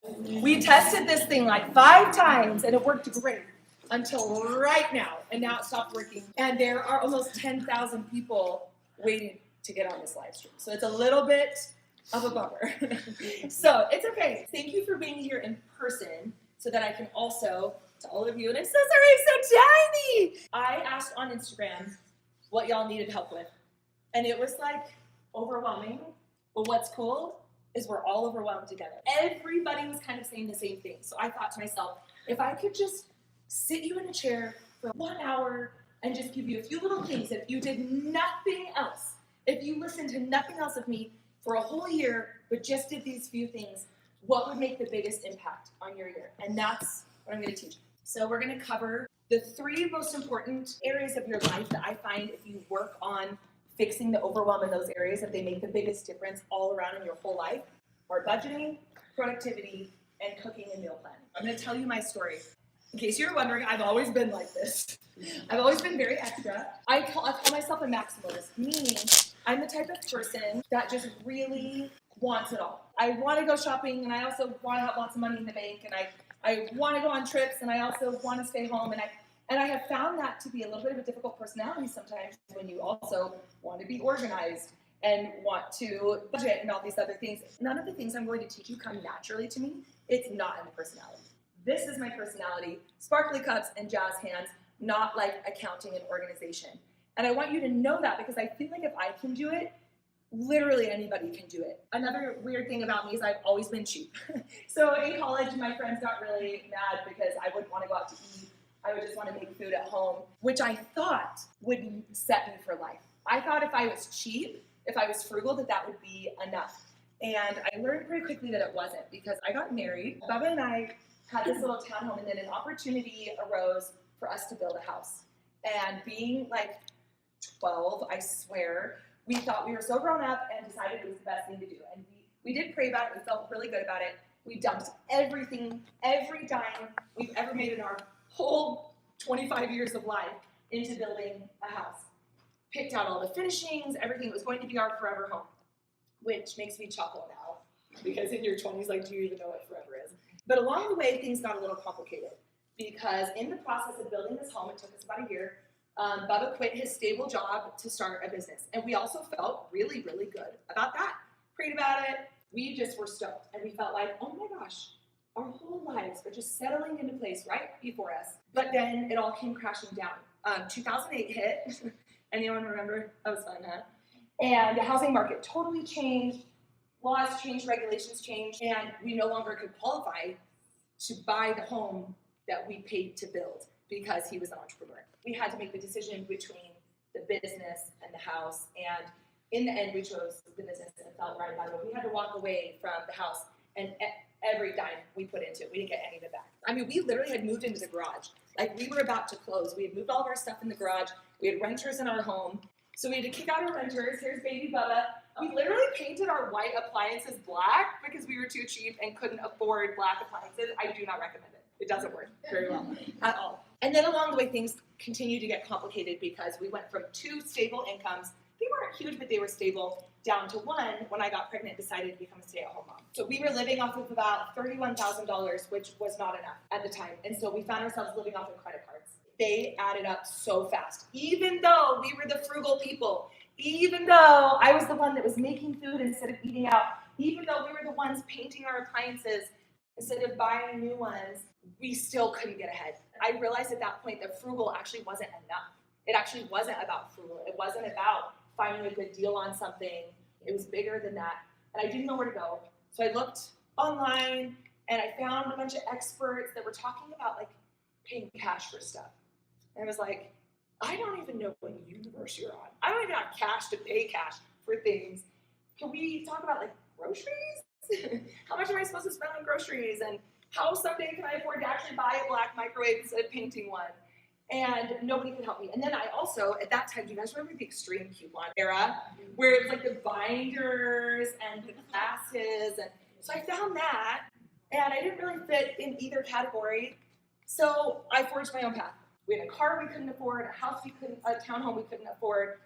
We tested this thing like 5 times and it worked great until right now. And now it stopped working. And there are almost 10,000 people waiting to get on this live stream. So it's a little bit of a bummer. So it's okay. Thank you for being here in person so that I can also, to all of you, and I'm so sorry I'm so tiny. I asked on Instagram what y'all needed help with. And it was like overwhelming. But what's cool is we're all overwhelmed together. Everybody was kind of saying the same thing. So I thought to myself, if I could just sit you in a chair for 1 hour and just give you a few little things, if you did nothing else, if you listened to nothing else of me for a whole year, but just did these few things, what would make the biggest impact on your year? And that's what I'm gonna teach. So we're gonna cover the 3 most important areas of your life that I find if you work on fixing the overwhelm in those areas, that they make the biggest difference all around in your whole life, are budgeting, productivity, and cooking and meal planning. I'm gonna tell you my story. In case you're wondering, I've always been like this. I've always been very extra. I call myself a maximalist, meaning I'm the type of person that just really wants it all. I want to go shopping, and I also want to have lots of money in the bank, and I want to go on trips, and I also want to stay home, and I have found that to be a little bit of a difficult personality sometimes when you also want to be organized and want to budget and all these other things. None of the things I'm going to teach you come naturally to me. It's not in the personality. This is my personality, sparkly cups and jazz hands, not like accounting and organization. And I want you to know that because I feel like if I can do it, literally anybody can do it. Another weird thing about me is I've always been cheap. So in college, my friends got really mad because I wouldn't want to go out to eat. I would just want to make food at home, which I thought would set me for life. I thought if I was cheap, if I was frugal, that would be enough. And I learned pretty quickly that it wasn't, because I got married. Bubba and I had this little townhome, and then an opportunity arose for us to build a house. And being like 12, I swear, we thought we were so grown up and decided it was the best thing to do. And we did pray about it. We felt really good about it. We dumped everything, every dime we've ever made in our whole 25 years of life into building a house. Picked out all the finishings, everything that was going to be our forever home, which makes me chuckle now, because in your 20s, like, do you even know what forever is? But along the way, things got a little complicated, because in the process of building this home, it took us about a year, Bubba quit his stable job to start a business. And we also felt really, really good about that. Prayed about it. We just were stoked. And we felt like, oh my gosh, our whole lives are just settling into place right before us. But then it all came crashing down. 2008 hit. Anyone remember? That was fun, huh? And the housing market totally changed. Laws changed, regulations changed, and we no longer could qualify to buy the home that we paid to build because he was an entrepreneur. We had to make the decision between the business and the house, and in the end, we chose the business, and it felt right about it. We had to walk away from the house, and every dime we put into it, we didn't get any of it back. I mean, we literally had moved into the garage. Like, we were about to close. We had moved all of our stuff in the garage. We had renters in our home. So we had to kick out our renters. Here's baby Bubba. We literally painted our white appliances black because we were too cheap and couldn't afford black appliances. I do not recommend it. It doesn't work very well at all. And then along the way, things continued to get complicated because we went from 2 stable incomes. They weren't huge, but they were stable, down to 1 when I got pregnant, decided to become a stay-at-home mom. So we were living off of about $31,000, which was not enough at the time. And so we found ourselves living off of credit cards. They added up so fast. Even though we were the frugal people, even though I was the one that was making food instead of eating out, even though we were the ones painting our appliances instead of buying new ones, we still couldn't get ahead. I realized at that point that frugal actually wasn't enough. It actually wasn't about frugal. It wasn't about finding a good deal on something. It was bigger than that. And I didn't know where to go. So I looked online and I found a bunch of experts that were talking about like paying cash for stuff. And I was like, I don't even know what universe you're on. I don't even have cash to pay cash for things. Can we talk about like groceries? How much am I supposed to spend on groceries? And how someday can I afford to actually buy a black microwave instead of painting one? And nobody could help me. And then I also, at that time, do you guys remember the extreme coupon era? Where it was like the binders and the glasses. And so I found that, and I didn't really fit in either category. So I forged my own path. We had a car we couldn't afford, a house we couldn't, a townhome we couldn't afford,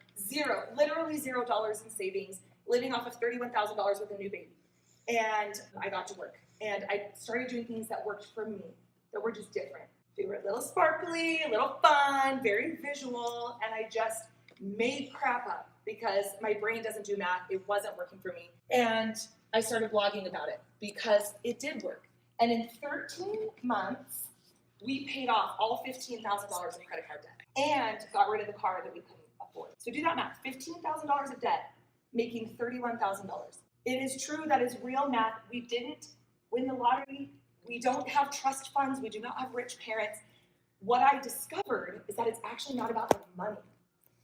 literally $0 in savings, living off of $31,000 with a new baby. And I got to work. And I started doing things that worked for me, that were just different. They were a little sparkly, a little fun, very visual, and I just made crap up because my brain doesn't do math. It wasn't working for me. And I started blogging about it because it did work. And in 13 months, we paid off all $15,000 of credit card debt and got rid of the car that we couldn't afford. So do that math, $15,000 of debt, making $31,000. It is true, that is real math. We didn't win the lottery. We don't have trust funds. We do not have rich parents. What I discovered is that it's actually not about the money.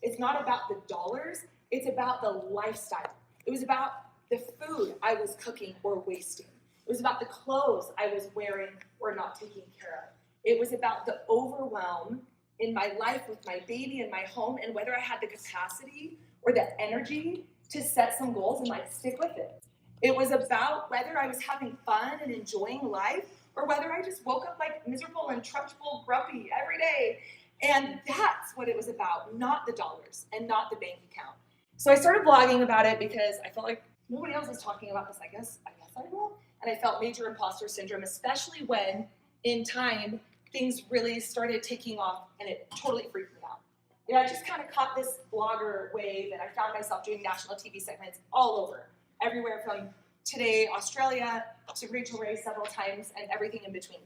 It's not about the dollars. It's about the lifestyle. It was about the food I was cooking or wasting. It was about the clothes I was wearing or not taking care of. It was about the overwhelm in my life with my baby and my home, and whether I had the capacity or the energy to set some goals and like stick with it. It was about whether I was having fun and enjoying life, or whether I just woke up like miserable and trunchbull grumpy every day. And that's what it was about, not the dollars and not the bank account. So I started blogging about it because I felt like nobody else was talking about this. I guess I will. And I felt major imposter syndrome, especially when in time things really started taking off, and it totally freaked me out. You know, I just kind of caught this blogger wave, and I found myself doing national TV segments all over, everywhere from Today, Australia, to Rachel Ray several times, and everything in between.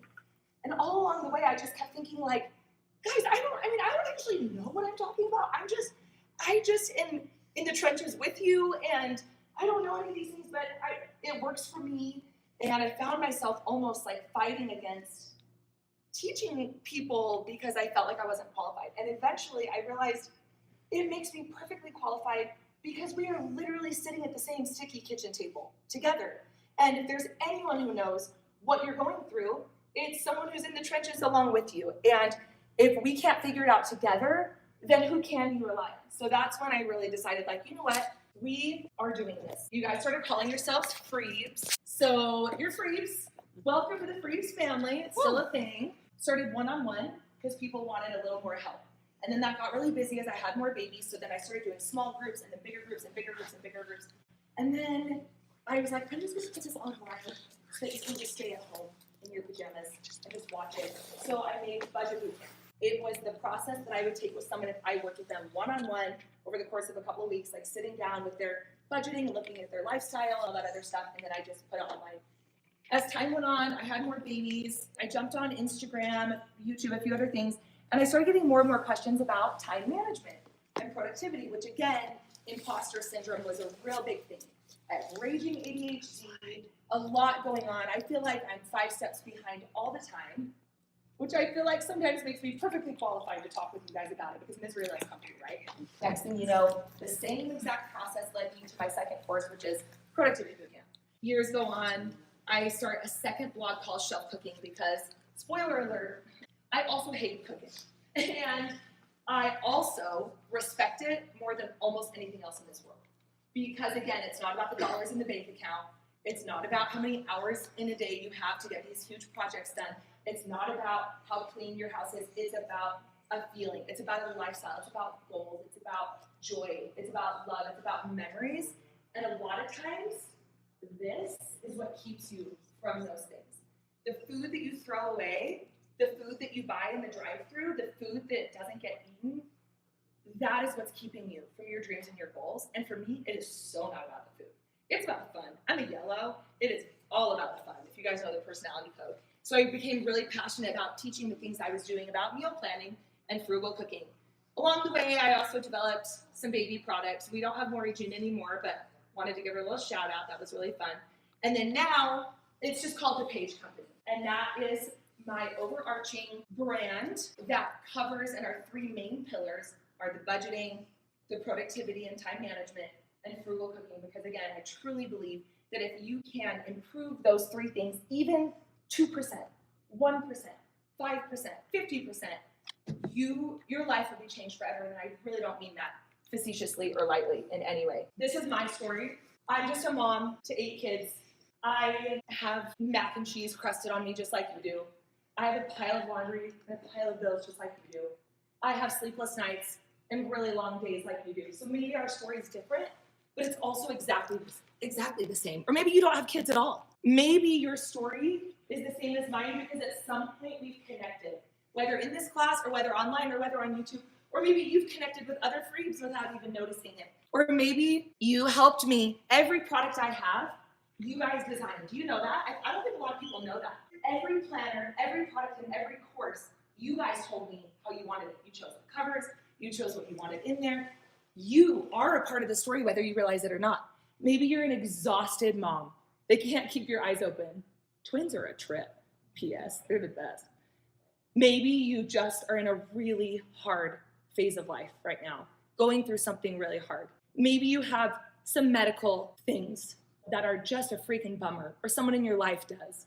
And all along the way, I just kept thinking, like, guys, I don't actually know what I'm talking about. I just am in the trenches with you, and I don't know any of these things, but it works for me. And I found myself almost like fighting against teaching people because I felt like I wasn't qualified. And eventually I realized it makes me perfectly qualified because we are literally sitting at the same sticky kitchen table together. And if there's anyone who knows what you're going through, it's someone who's in the trenches along with you. And if we can't figure it out together, then who can you rely on? So that's when I really decided, like, you know what? We are doing this. You guys started calling yourselves Freebs. So you're Freebs. Welcome to the Freebs family. It's still a thing. Started one-on-one because people wanted a little more help. And then that got really busy as I had more babies. So then I started doing small groups and then bigger groups and bigger groups and bigger groups. And then I was like, I'm just going to put this online so that you can just stay at home in your pajamas and just watch it. So I made Budget Bootcamp. It was the process that I would take with someone if I worked with them one-on-one over the course of a couple of weeks, like sitting down with their budgeting and looking at their lifestyle and all that other stuff, and then I just put it online. As time went on, I had more babies. I jumped on Instagram, YouTube, a few other things, and I started getting more and more questions about time management and productivity, which again, imposter syndrome was a real big thing. I have raging ADHD, a lot going on. I feel like I'm 5 steps behind all the time, which I feel like sometimes makes me perfectly qualified to talk with you guys about it because misery loves company, right? Next thing you know, the same exact process led me to my second course, which is Productivity Bootcamp. Years go on, I start a second blog called Shelf Cooking because, spoiler alert, I also hate cooking. And I also respect it more than almost anything else in this world. Because again, it's not about the dollars in the bank account. It's not about how many hours in a day you have to get these huge projects done. It's not about how clean your house is. It's about a feeling. It's about a lifestyle. It's about goals. It's about joy. It's about love. It's about memories. And a lot of times, this is what keeps you from those things. The food that you throw away, the food that you buy in the drive-thru, the food that doesn't get eaten, that is what's keeping you from your dreams and your goals. And for me, it is so not about the food. It's about the fun. I'm a yellow. It is all about the fun, if you guys know the personality code. So I became really passionate about teaching the things I was doing about meal planning and frugal cooking. Along the way, I also developed some baby products. We don't have Maury June anymore, but wanted to give her a little shout out. That was really fun. And then now, it's just called The Page Company. And that is my overarching brand that covers, and our 3 main pillars are the budgeting, the productivity and time management, and frugal cooking. Because again, I truly believe that if you can improve those 3 things, even 2%, 1%, 5%, 50%, your life will be changed forever. And I really don't mean that facetiously or lightly in any way. This is my story. I'm just a mom to 8 kids. I have mac and cheese crusted on me just like you do. I have a pile of laundry and a pile of bills just like you do. I have sleepless nights and really long days like you do. So maybe our story is different, but it's also exactly the same. Or maybe you don't have kids at all. Maybe your story is the same as mine because at some point we've connected, whether in this class or whether online or whether on YouTube, or maybe you've connected with other freaks without even noticing it. Or maybe you helped me. Every product I have, you guys designed. Do you know that? I don't think a lot of people know that. Every planner, every product, and every course, you guys told me how you wanted it. You chose the covers, you chose what you wanted in there. You are a part of the story, whether you realize it or not. Maybe you're an exhausted mom. They can't keep your eyes open. Twins are a trip. P.S. They're the best. Maybe you just are in a really hard phase of life right now, going through something really hard. Maybe you have some medical things that are just a freaking bummer, or someone in your life does.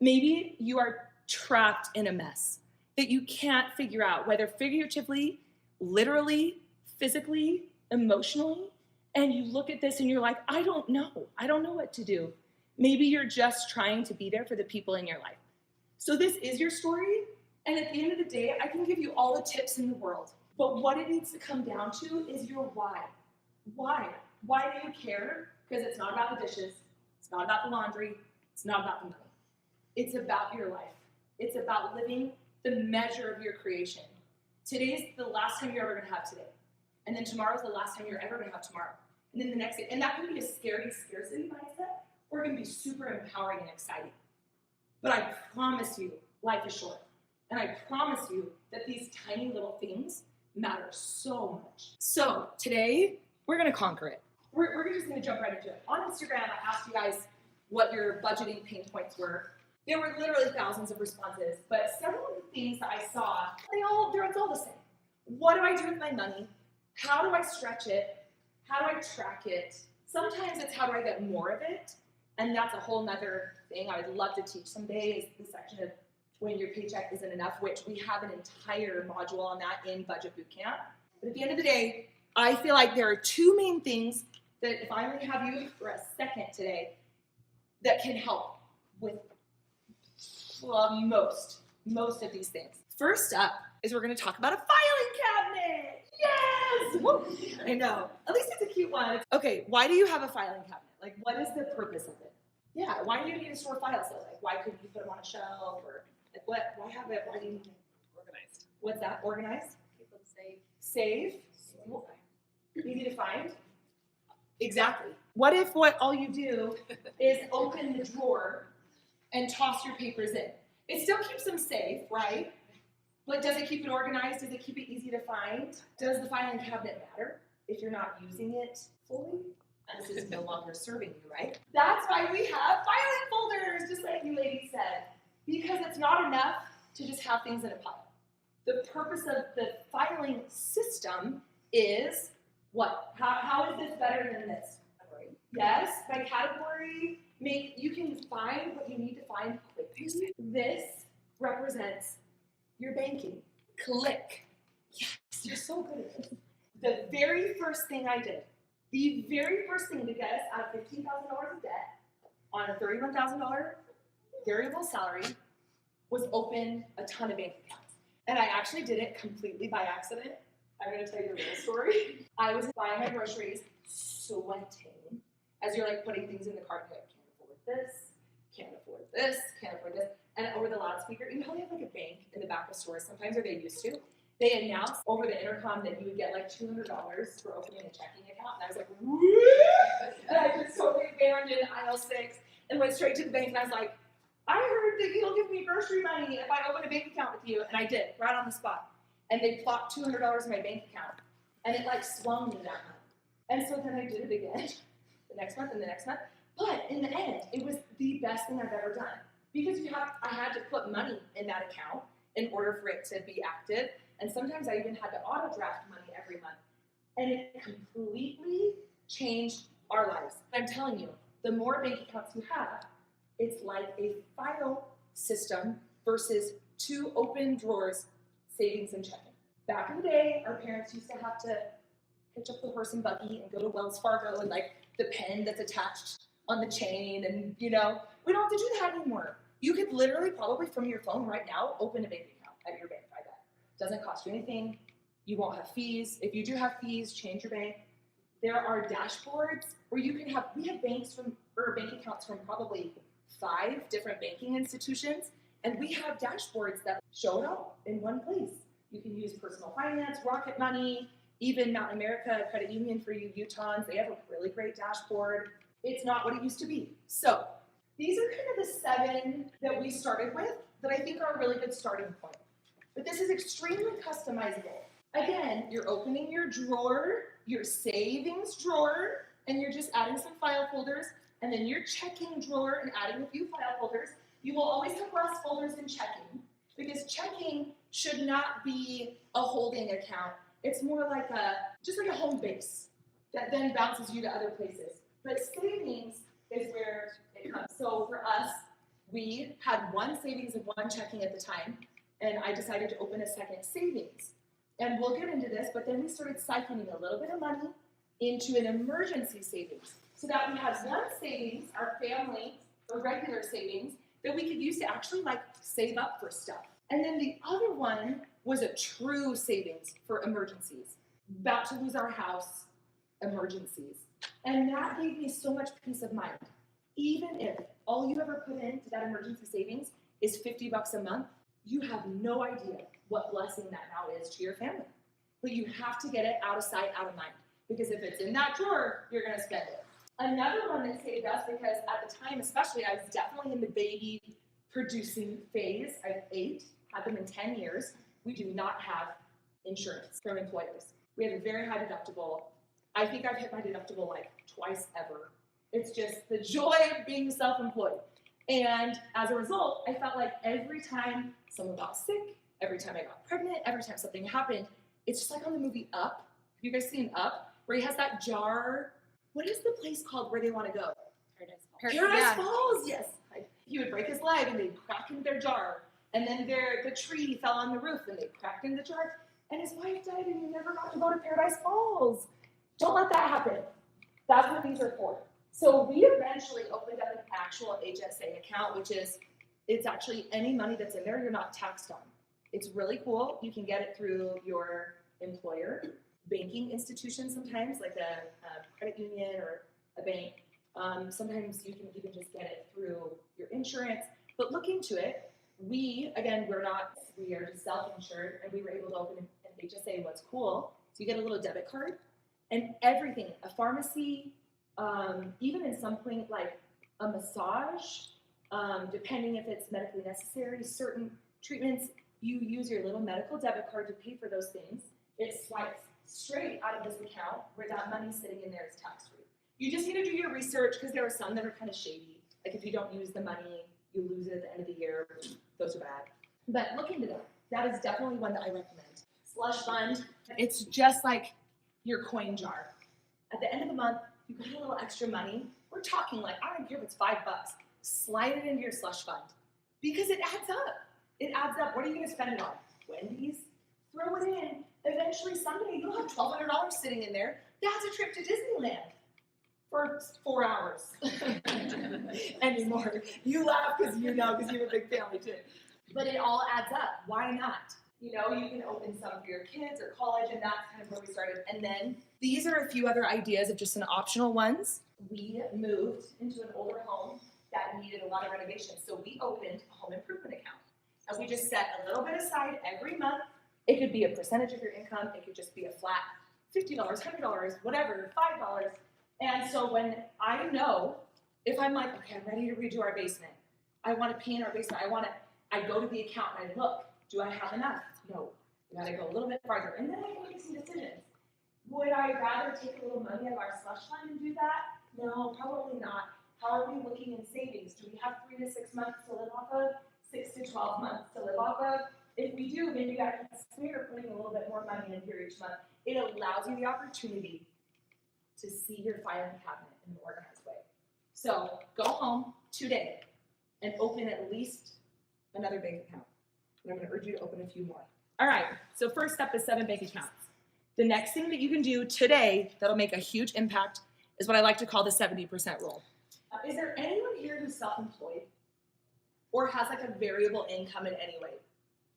Maybe you are trapped in a mess that you can't figure out, whether figuratively, literally, physically, emotionally, and you look at this and you're like, I don't know what to do. Maybe you're just trying to be there for the people in your life. So this is your story, and at the end of the day, I can give you all the tips in the world, but what it needs to come down to is your why. Why? Why do you care? Because it's not about the dishes, it's not about the laundry, it's not about the money. It's about your life. It's about living the measure of your creation. Today's the last time you're ever gonna have today. And then tomorrow's the last time you're ever gonna have tomorrow. And then the next day, and that can be a scary scarcity mindset, or it can be super empowering and exciting. But I promise you, life is short. And I promise you that these tiny little things matter so much. So today, we're gonna conquer it. We're just gonna jump right into it. On Instagram, I asked you guys what your budgeting pain points were. There were literally thousands of responses, but several of the things that I saw, it's all the same. What do I do with my money? How do I stretch it? How do I track it? Sometimes it's how do I get more of it? And that's a whole nother thing I would love to teach someday, is the section of when your paycheck isn't enough, which we have an entire module on that in Budget Bootcamp. But at the end of the day, I feel like there are two main things that, if I only have you for a second today, that can help with most of these things. First up is we're going to talk about a filing cabinet. Yes! Woo! I know. At least it's a cute one. Okay, why do you have a filing cabinet? Like, what is the purpose of it? Yeah, why do you need to store files? So, like, why couldn't you put them on a shelf? Or, like, what? Why have it? Why do you need it? Organized. What's that? Organized? Keep them safe. Safe? Easy to find? Exactly. What if all you do is open the drawer and toss your papers in? It still keeps them safe, right? But does it keep it organized? Does it keep it easy to find? Does the filing cabinet matter if you're not using it fully? This is no longer serving you, right? That's why we have filing folders, just like you ladies said, because it's not enough to just have things in a pile. The purpose of the filing system is what? How is this better than this? Yes, by category, you can find what you need to find quickly. This represents your banking. Click. Yes, you're so good at this. The very first thing I did, the very first thing to get us out of $15,000 of debt on a $31,000 variable salary was open a ton of bank accounts. And I actually did it completely by accident. I'm going to tell you the real story. I was buying my groceries, sweating, as you're like putting things in the cart. You're like, can't afford this, can't afford this, can't afford this. And over the loudspeaker, you know, they have like a bank in the back of stores sometimes, or they used to. They announced over the intercom that you would get like $200 for opening a checking account. And I was like, woo! And I just totally abandoned aisle 6 and went straight to the bank. And I was like, I heard that you'll give me grocery money if I open a bank account with you. And I did, right on the spot. And they plopped $200 in my bank account. And it like swung me that month. And so then I did it again, the next month and the next month. But in the end, it was the best thing I've ever done. Because I had to put money in that account in order for it to be active. And sometimes I even had to auto draft money every month. And it completely changed our lives. I'm telling you, the more bank accounts you have, it's like a file system versus 2 open drawers, savings and checking. Back in the day, our parents used to have to hitch up the horse and buggy and go to Wells Fargo and like the pen that's attached on the chain, and you know, we don't have to do that anymore. You could literally probably from your phone right now open a bank account at your bank, I bet. Doesn't cost you anything. You won't have fees. If you do have fees, change your bank. There are dashboards where you can have, we have bank accounts from probably 5 different banking institutions, and we have dashboards that show it all in one place. You can use personal finance, Rocket Money, even Mountain America Credit Union for you Utahns. They have a really great dashboard. It's not what it used to be. So these are kind of the 7 that we started with that I think are a really good starting point. But this is extremely customizable. Again, you're opening your drawer, your savings drawer, and you're just adding some file folders, and then your checking drawer and adding a few file folders. You will always have less folders in checking, because checking should not be a holding account. It's more like just like a home base that then bounces you to other places. But savings is where it comes. So for us, we had 1 savings and 1 checking at the time, and I decided to open a second savings. And we'll get into this, but then we started siphoning a little bit of money into an emergency savings, so that we had 1 savings, our family, or regular savings, that we could use to actually like save up for stuff. And then the other one was a true savings for emergencies. About to lose our house, emergencies. And that gave me so much peace of mind. Even if all you ever put into that emergency savings is $50 a month, you have no idea what blessing that now is to your family. But you have to get it out of sight, out of mind. Because if it's in that drawer, you're gonna spend it. Another one that saved us, because at the time especially, I was definitely in the baby producing phase. I have 8, had them in 10 years. We do not have insurance from employers. We have a very high deductible. I think I've hit my deductible like twice ever. It's just the joy of being self-employed. And as a result, I felt like every time someone got sick, every time I got pregnant, every time something happened, it's just like on the movie Up. Have you guys seen Up? Where he has that jar. What is the place called where they want to go? Paradise Falls, yes. He would break his leg and they'd crack into their jar. And then the tree fell on the roof and they cracked in the jar. And his wife died and he never got to go to Paradise Falls. Don't let that happen. That's what these are for. So we eventually opened up an actual HSA account, which is, it's actually any money that's in there you're not taxed on. It's really cool. You can get it through your employer, banking institution sometimes, like a credit union or a bank. Sometimes you can even just get it through your insurance. But look into it. We are just self-insured, and we were able to open an HSA. What's cool, so you get a little debit card, and everything, a pharmacy, even in some point like a massage, depending if it's medically necessary, certain treatments, you use your little medical debit card to pay for those things. It swipes straight out of this account where that money sitting in there is tax-free. You just need to do your research, because there are some that are kind of shady. Like if you don't use the money, you lose it at the end of the year. Those are bad. But look into that. That is definitely one that I recommend. Slush fund. It's just like your coin jar. At the end of the month, you got a little extra money. We're talking like, I don't care if it's $5. Slide it into your slush fund, because it adds up. It adds up. What are you going to spend it on? Wendy's? Throw it in. Eventually, someday, you'll have $1,200 sitting in there. That's a trip to Disneyland for 4 hours. Anymore. You laugh because you have a big family too. But it all adds up. Why not? You can open some for your kids or college, and that's kind of where we started. And then these are a few other ideas of just some optional ones. We moved into an older home that needed a lot of renovation, so we opened a home improvement account. And we just set a little bit aside every month. It could be a percentage of your income. It could just be a flat $50, $100, whatever, $5. And so when I know, if I'm like, okay, I'm ready to redo our basement, I want to paint our basement, I go to the account and I look, do I have enough? No. You gotta go a little bit farther. And then I can make some decisions. Would I rather take a little money out of our slush fund and do that? No, probably not. How are we looking in savings? Do we have 3 to 6 months to live off of? 6 to 12 months to live off of? If we do, maybe I can consider putting a little bit more money in here each month. It allows you the opportunity to see your filing cabinet in an organized way. So go home today and open at least another bank account. And I'm going to urge you to open a few more. All right, so first step is 7 bank accounts. The next thing that you can do today that'll make a huge impact is what I like to call the 70% rule. Is there anyone here who's self-employed or has like a variable income in any way?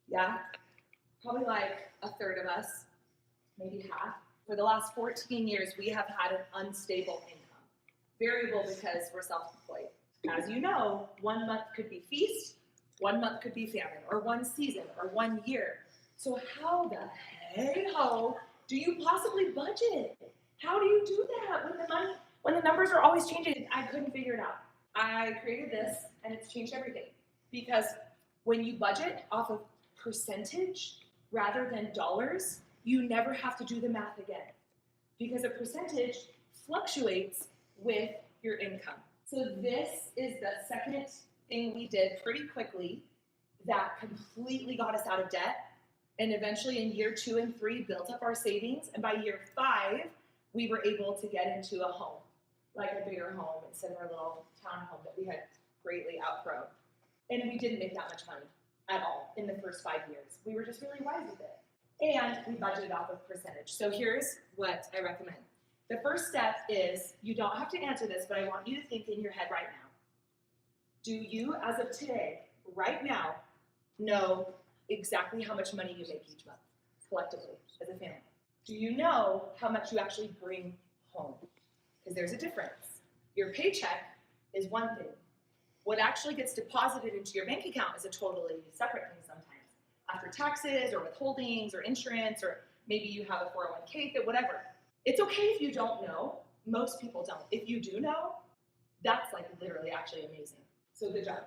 Yeah? Probably like a third of us, maybe half. For the last 14 years, we have had an unstable income. Variable because we're self-employed. As you know, 1 month could be feast, 1 month could be famine, or 1 season, or 1 year. So how the hey-ho do you possibly budget? How do you do that when the numbers are always changing? I couldn't figure it out. I created this, and it's changed everything. Because when you budget off of percentage rather than dollars, you never have to do the math again. Because a percentage fluctuates with your income. So this is the second thing we did pretty quickly that completely got us out of debt, and eventually in year 2 and 3 built up our savings, and by year 5 we were able to get into a home, like a bigger home instead of our little town home that we had greatly outgrown. And we didn't make that much money at all in the first 5 years. We were just really wise with it. And we budgeted off of percentage. So here's what I recommend. The first step is, you don't have to answer this, but I want you to think in your head right now. Do you, as of today, right now, know exactly how much money you make each month, collectively, as a family? Do you know how much you actually bring home? Because there's a difference. Your paycheck is one thing. What actually gets deposited into your bank account is a totally separate thing sometimes. After taxes or withholdings or insurance, or maybe you have a 401k, whatever. It's okay if you don't know. Most people don't. If you do know, that's like literally actually amazing. So good job.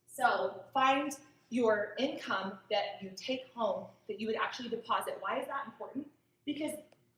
So find your income that you take home that you would actually deposit. Why is that important? Because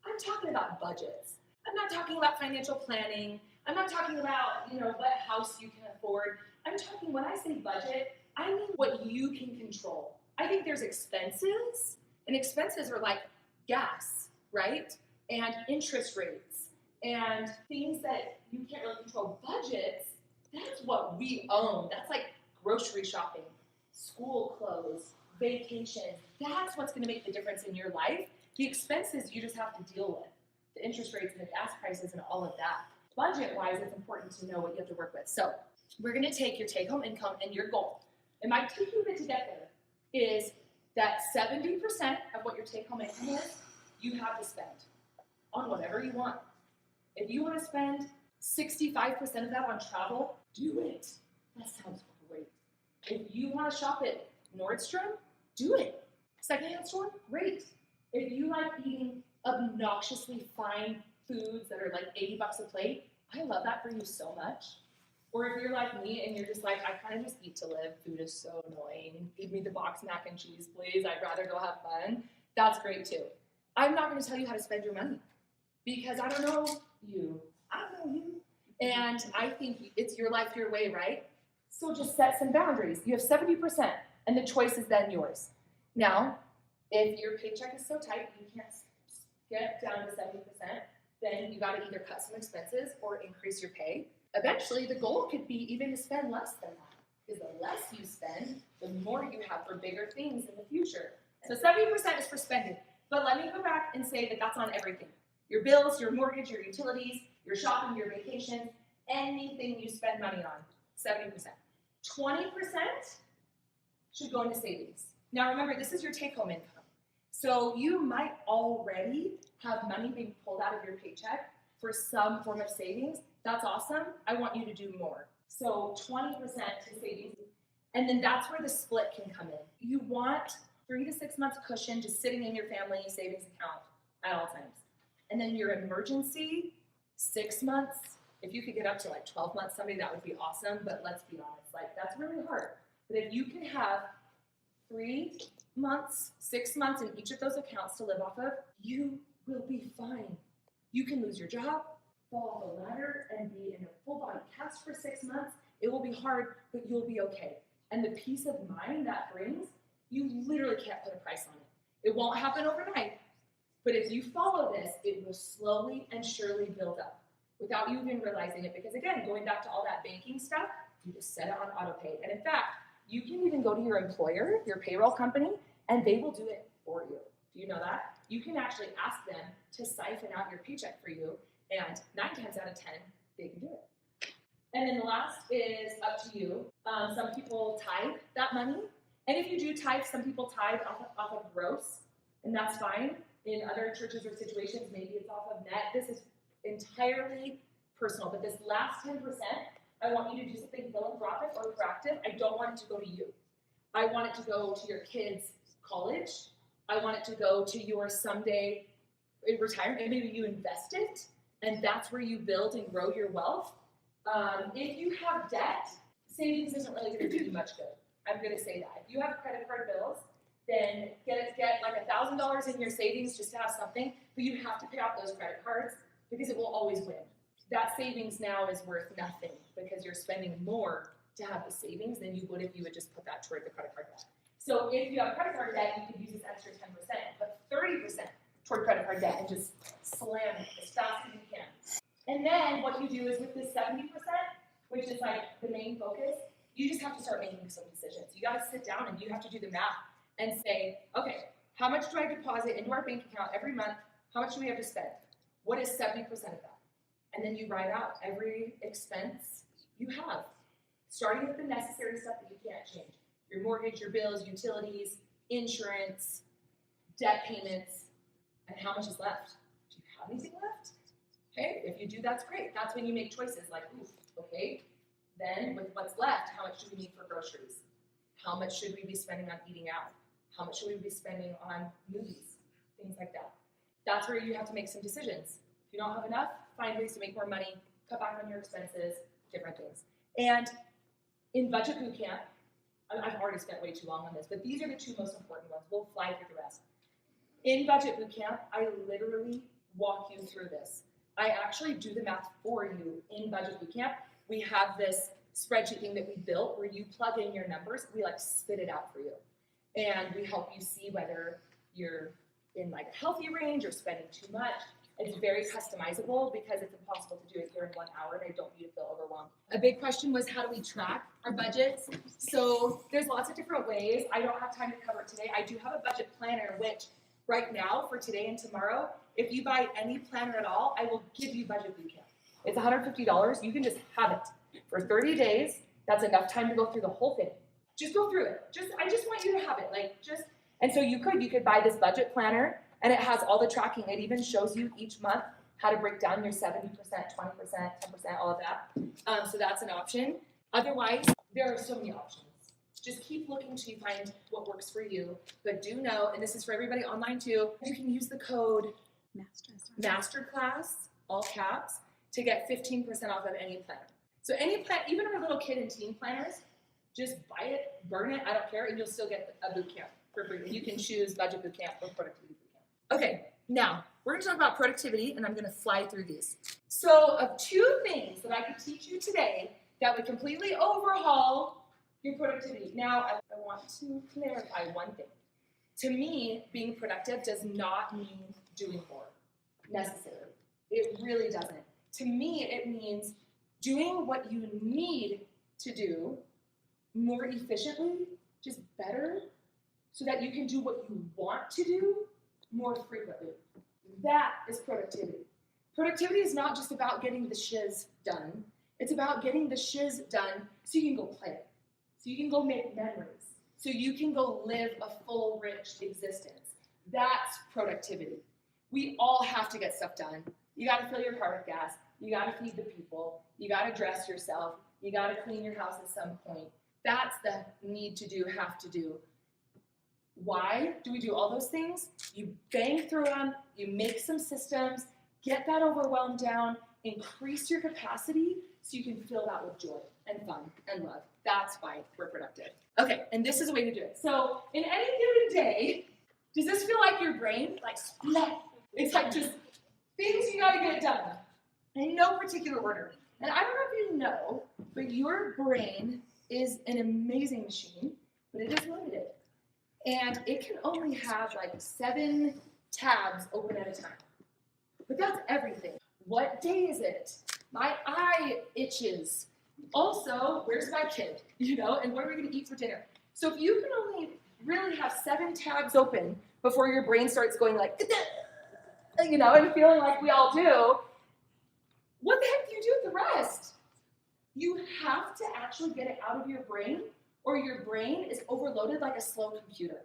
I'm talking about budgets. I'm not talking about financial planning. I'm not talking about, what house you can afford. I'm talking, when I say budget, I mean what you can control. I think there's expenses, and expenses are like gas, right? And interest rates, and things that you can't really control. Budgets, that's what we own. That's like grocery shopping, school clothes, vacations. That's what's gonna make the difference in your life. The expenses you just have to deal with. The interest rates and the gas prices and all of that. Budget-wise, it's important to know what you have to work with. So we're gonna take your take-home income and your goal. It might take you a bit to get there. Is that 70% of what your take-home income is, you have to spend on whatever you want. If you want to spend 65% of that on travel, do it. That sounds great. If you want to shop at Nordstrom, do it. Secondhand store, great. If you like eating obnoxiously fine foods that are like $80 a plate, I love that for you so much. Or if you're like me and you're just like, I kind of just eat to live, food is so annoying, give me the box mac and cheese, please, I'd rather go have fun, that's great too. I'm not going to tell you how to spend your money because I don't know you. I don't know you. And I think it's your life, your way, right? So just set some boundaries. You have 70% and the choice is then yours. Now, if your paycheck is so tight you can't get down to 70%, then you got to either cut some expenses or increase your pay. Eventually, the goal could be even to spend less than that. Because the less you spend, the more you have for bigger things in the future. So 70% is for spending. But let me go back and say that that's on everything. Your bills, your mortgage, your utilities, your shopping, your vacations, anything you spend money on, 70%. 20% should go into savings. Now remember, this is your take-home income. So you might already have money being pulled out of your paycheck for some form of savings. That's awesome. I want you to do more. So 20% to savings. And then that's where the split can come in. You want 3 to 6 months cushion just sitting in your family savings account at all times. And then your emergency, 6 months. If you could get up to like 12 months, somebody, that would be awesome. But let's be honest, like that's really hard. But if you can have 3 months, 6 months in each of those accounts to live off of, you will be fine. You can lose your job, fall off a ladder, and be in a full body cast for 6 months. It will be hard, but you'll be okay. And the peace of mind that brings, you literally can't put a price on it. It won't happen overnight, but if you follow this, it will slowly and surely build up without you even realizing it. Because again, going back to all that banking stuff, you just set it on auto pay. And in fact, you can even go to your employer, your payroll company, and they will do it for you. Do you know that? You can actually ask them to siphon out your paycheck for you, and 9 times out of 10, they can do it. And then the last is up to you. Some people tithe that money. And if you do tithe, some people tithe off of gross, and that's fine. In other churches or situations, maybe it's off of net. This is entirely personal, but this last 10%, I want you to do something philanthropic or proactive. I don't want it to go to you. I want it to go to your kids' college. I want it to go to your someday retirement, and maybe you invest it, and that's where you build and grow your wealth. If you have debt, savings isn't really going to do you much good. I'm going to say that. If you have credit card bills, then get like $1,000 in your savings just to have something, but you have to pay off those credit cards because it will always win. That savings now is worth nothing because you're spending more to have the savings than you would if you would just put that toward the credit card debt. So if you have credit card debt, you could use this extra 10%, put 30% toward credit card debt and just slam it as fast as you can. And then what you do is with this 70%, which is like the main focus, you just have to start making some decisions. You got to sit down and you have to do the math and say, okay, how much do I deposit into our bank account every month? How much do we have to spend? What is 70% of that? And then you write out every expense you have, starting with the necessary stuff that you can't change. Your mortgage, your bills, utilities, insurance, debt payments, and how much is left. Do you have anything left? Okay, if you do, that's great. That's when you make choices like, oof, okay, then with what's left, how much do we need for groceries? How much should we be spending on eating out? How much should we be spending on movies? Things like that. That's where you have to make some decisions. If you don't have enough, find ways to make more money, cut back on your expenses, different things. And in budget boot camp, I've already spent way too long on this, but these are the two most important ones. We'll fly through the rest. In budget boot camp, I literally walk you through this. I actually do the math for you in budget boot camp. We have this spreadsheet thing that we built where you plug in your numbers. We like spit it out for you. And we help you see whether you're in like a healthy range or spending too much. It's very customizable because it's impossible to do it here in 1 hour, and I don't want you to feel overwhelmed. A big question was, how do we track our budgets? So there's lots of different ways. I don't have time to cover it today. I do have a budget planner, which right now for today and tomorrow, if you buy any planner at all, I will give you budget boot camp. It's $150. You can just have it for 30 days. That's enough time to go through the whole thing. Just go through it. I just want you to have it. And so you could buy this budget planner, and it has all the tracking. It even shows you each month how to break down your 70%, 20%, 10%, all of that. So that's an option. Otherwise, there are so many options. Just keep looking until you find what works for you. But do know, and this is for everybody online too, you can use the code MASTERCLASS, all caps, to get 15% off of any planner. So any plan, even our little kid and teen planners, just buy it, burn it, I don't care, and you'll still get a boot camp for free. You can choose budget boot camp or productivity boot camp. Okay, now we're going to talk about productivity, and I'm going to fly through these. So of two things that I could teach you today that would completely overhaul your productivity. Now, I want to clarify one thing. To me, being productive does not mean doing more, necessarily. It really doesn't. To me, it means doing what you need to do more efficiently, just better, so that you can do what you want to do more frequently. That is productivity. Productivity is not just about getting the shiz done. It's about getting the shiz done so you can go play it, so you can go make memories, so you can go live a full, rich existence. That's productivity. We all have to get stuff done. You got to fill your car with gas. You got to feed the people. You got to dress yourself. You got to clean your house at some point. That's the need to do, have to do. Why do we do all those things? You bang through them, you make some systems, get that overwhelm down, increase your capacity so you can fill that with joy and fun and love. That's why we're productive. Okay, and this is a way to do it. So in any given day, does this feel like your brain? Like, splat. It's like just things you gotta get done in no particular order. And I don't know if you know, but your brain is an amazing machine, but it is limited. And it can only have like 7 tabs open at a time. But that's everything. What day is it? My eye itches. Also, where's my kid? And what are we gonna eat for dinner? So if you can only really have 7 tabs open before your brain starts going like, and feeling like we all do, what the heck do you do with the rest? You have to actually get it out of your brain, or your brain is overloaded like a slow computer.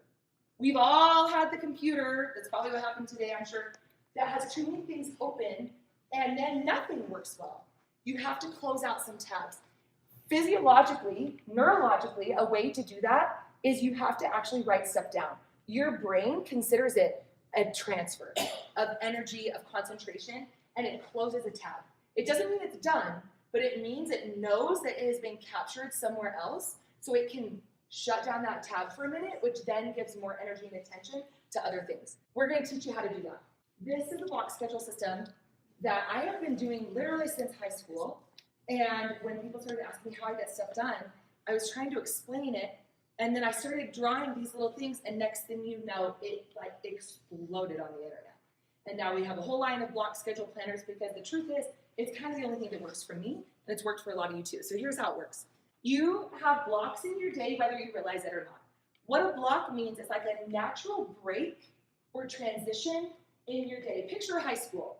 We've all had the computer, that's probably what happened today, I'm sure, that has too many things open, and then nothing works well. You have to close out some tabs. Physiologically, neurologically, a way to do that is you have to actually write stuff down. Your brain considers it a transfer of energy, of concentration, and it closes a tab. It doesn't mean it's done, but it means it knows that it has been captured somewhere else, so it can shut down that tab for a minute, which then gives more energy and attention to other things. We're going to teach you how to do that. This is a block schedule system that I have been doing literally since high school. And when people started asking me how I get stuff done, I was trying to explain it. And then I started drawing these little things, and next thing you know, it like exploded on the internet. And now we have a whole line of block schedule planners because the truth is, it's kind of the only thing that works for me, and it's worked for a lot of you too. So here's how it works. You have blocks in your day, whether you realize it or not. What a block means is like a natural break or transition in your day. Picture high school.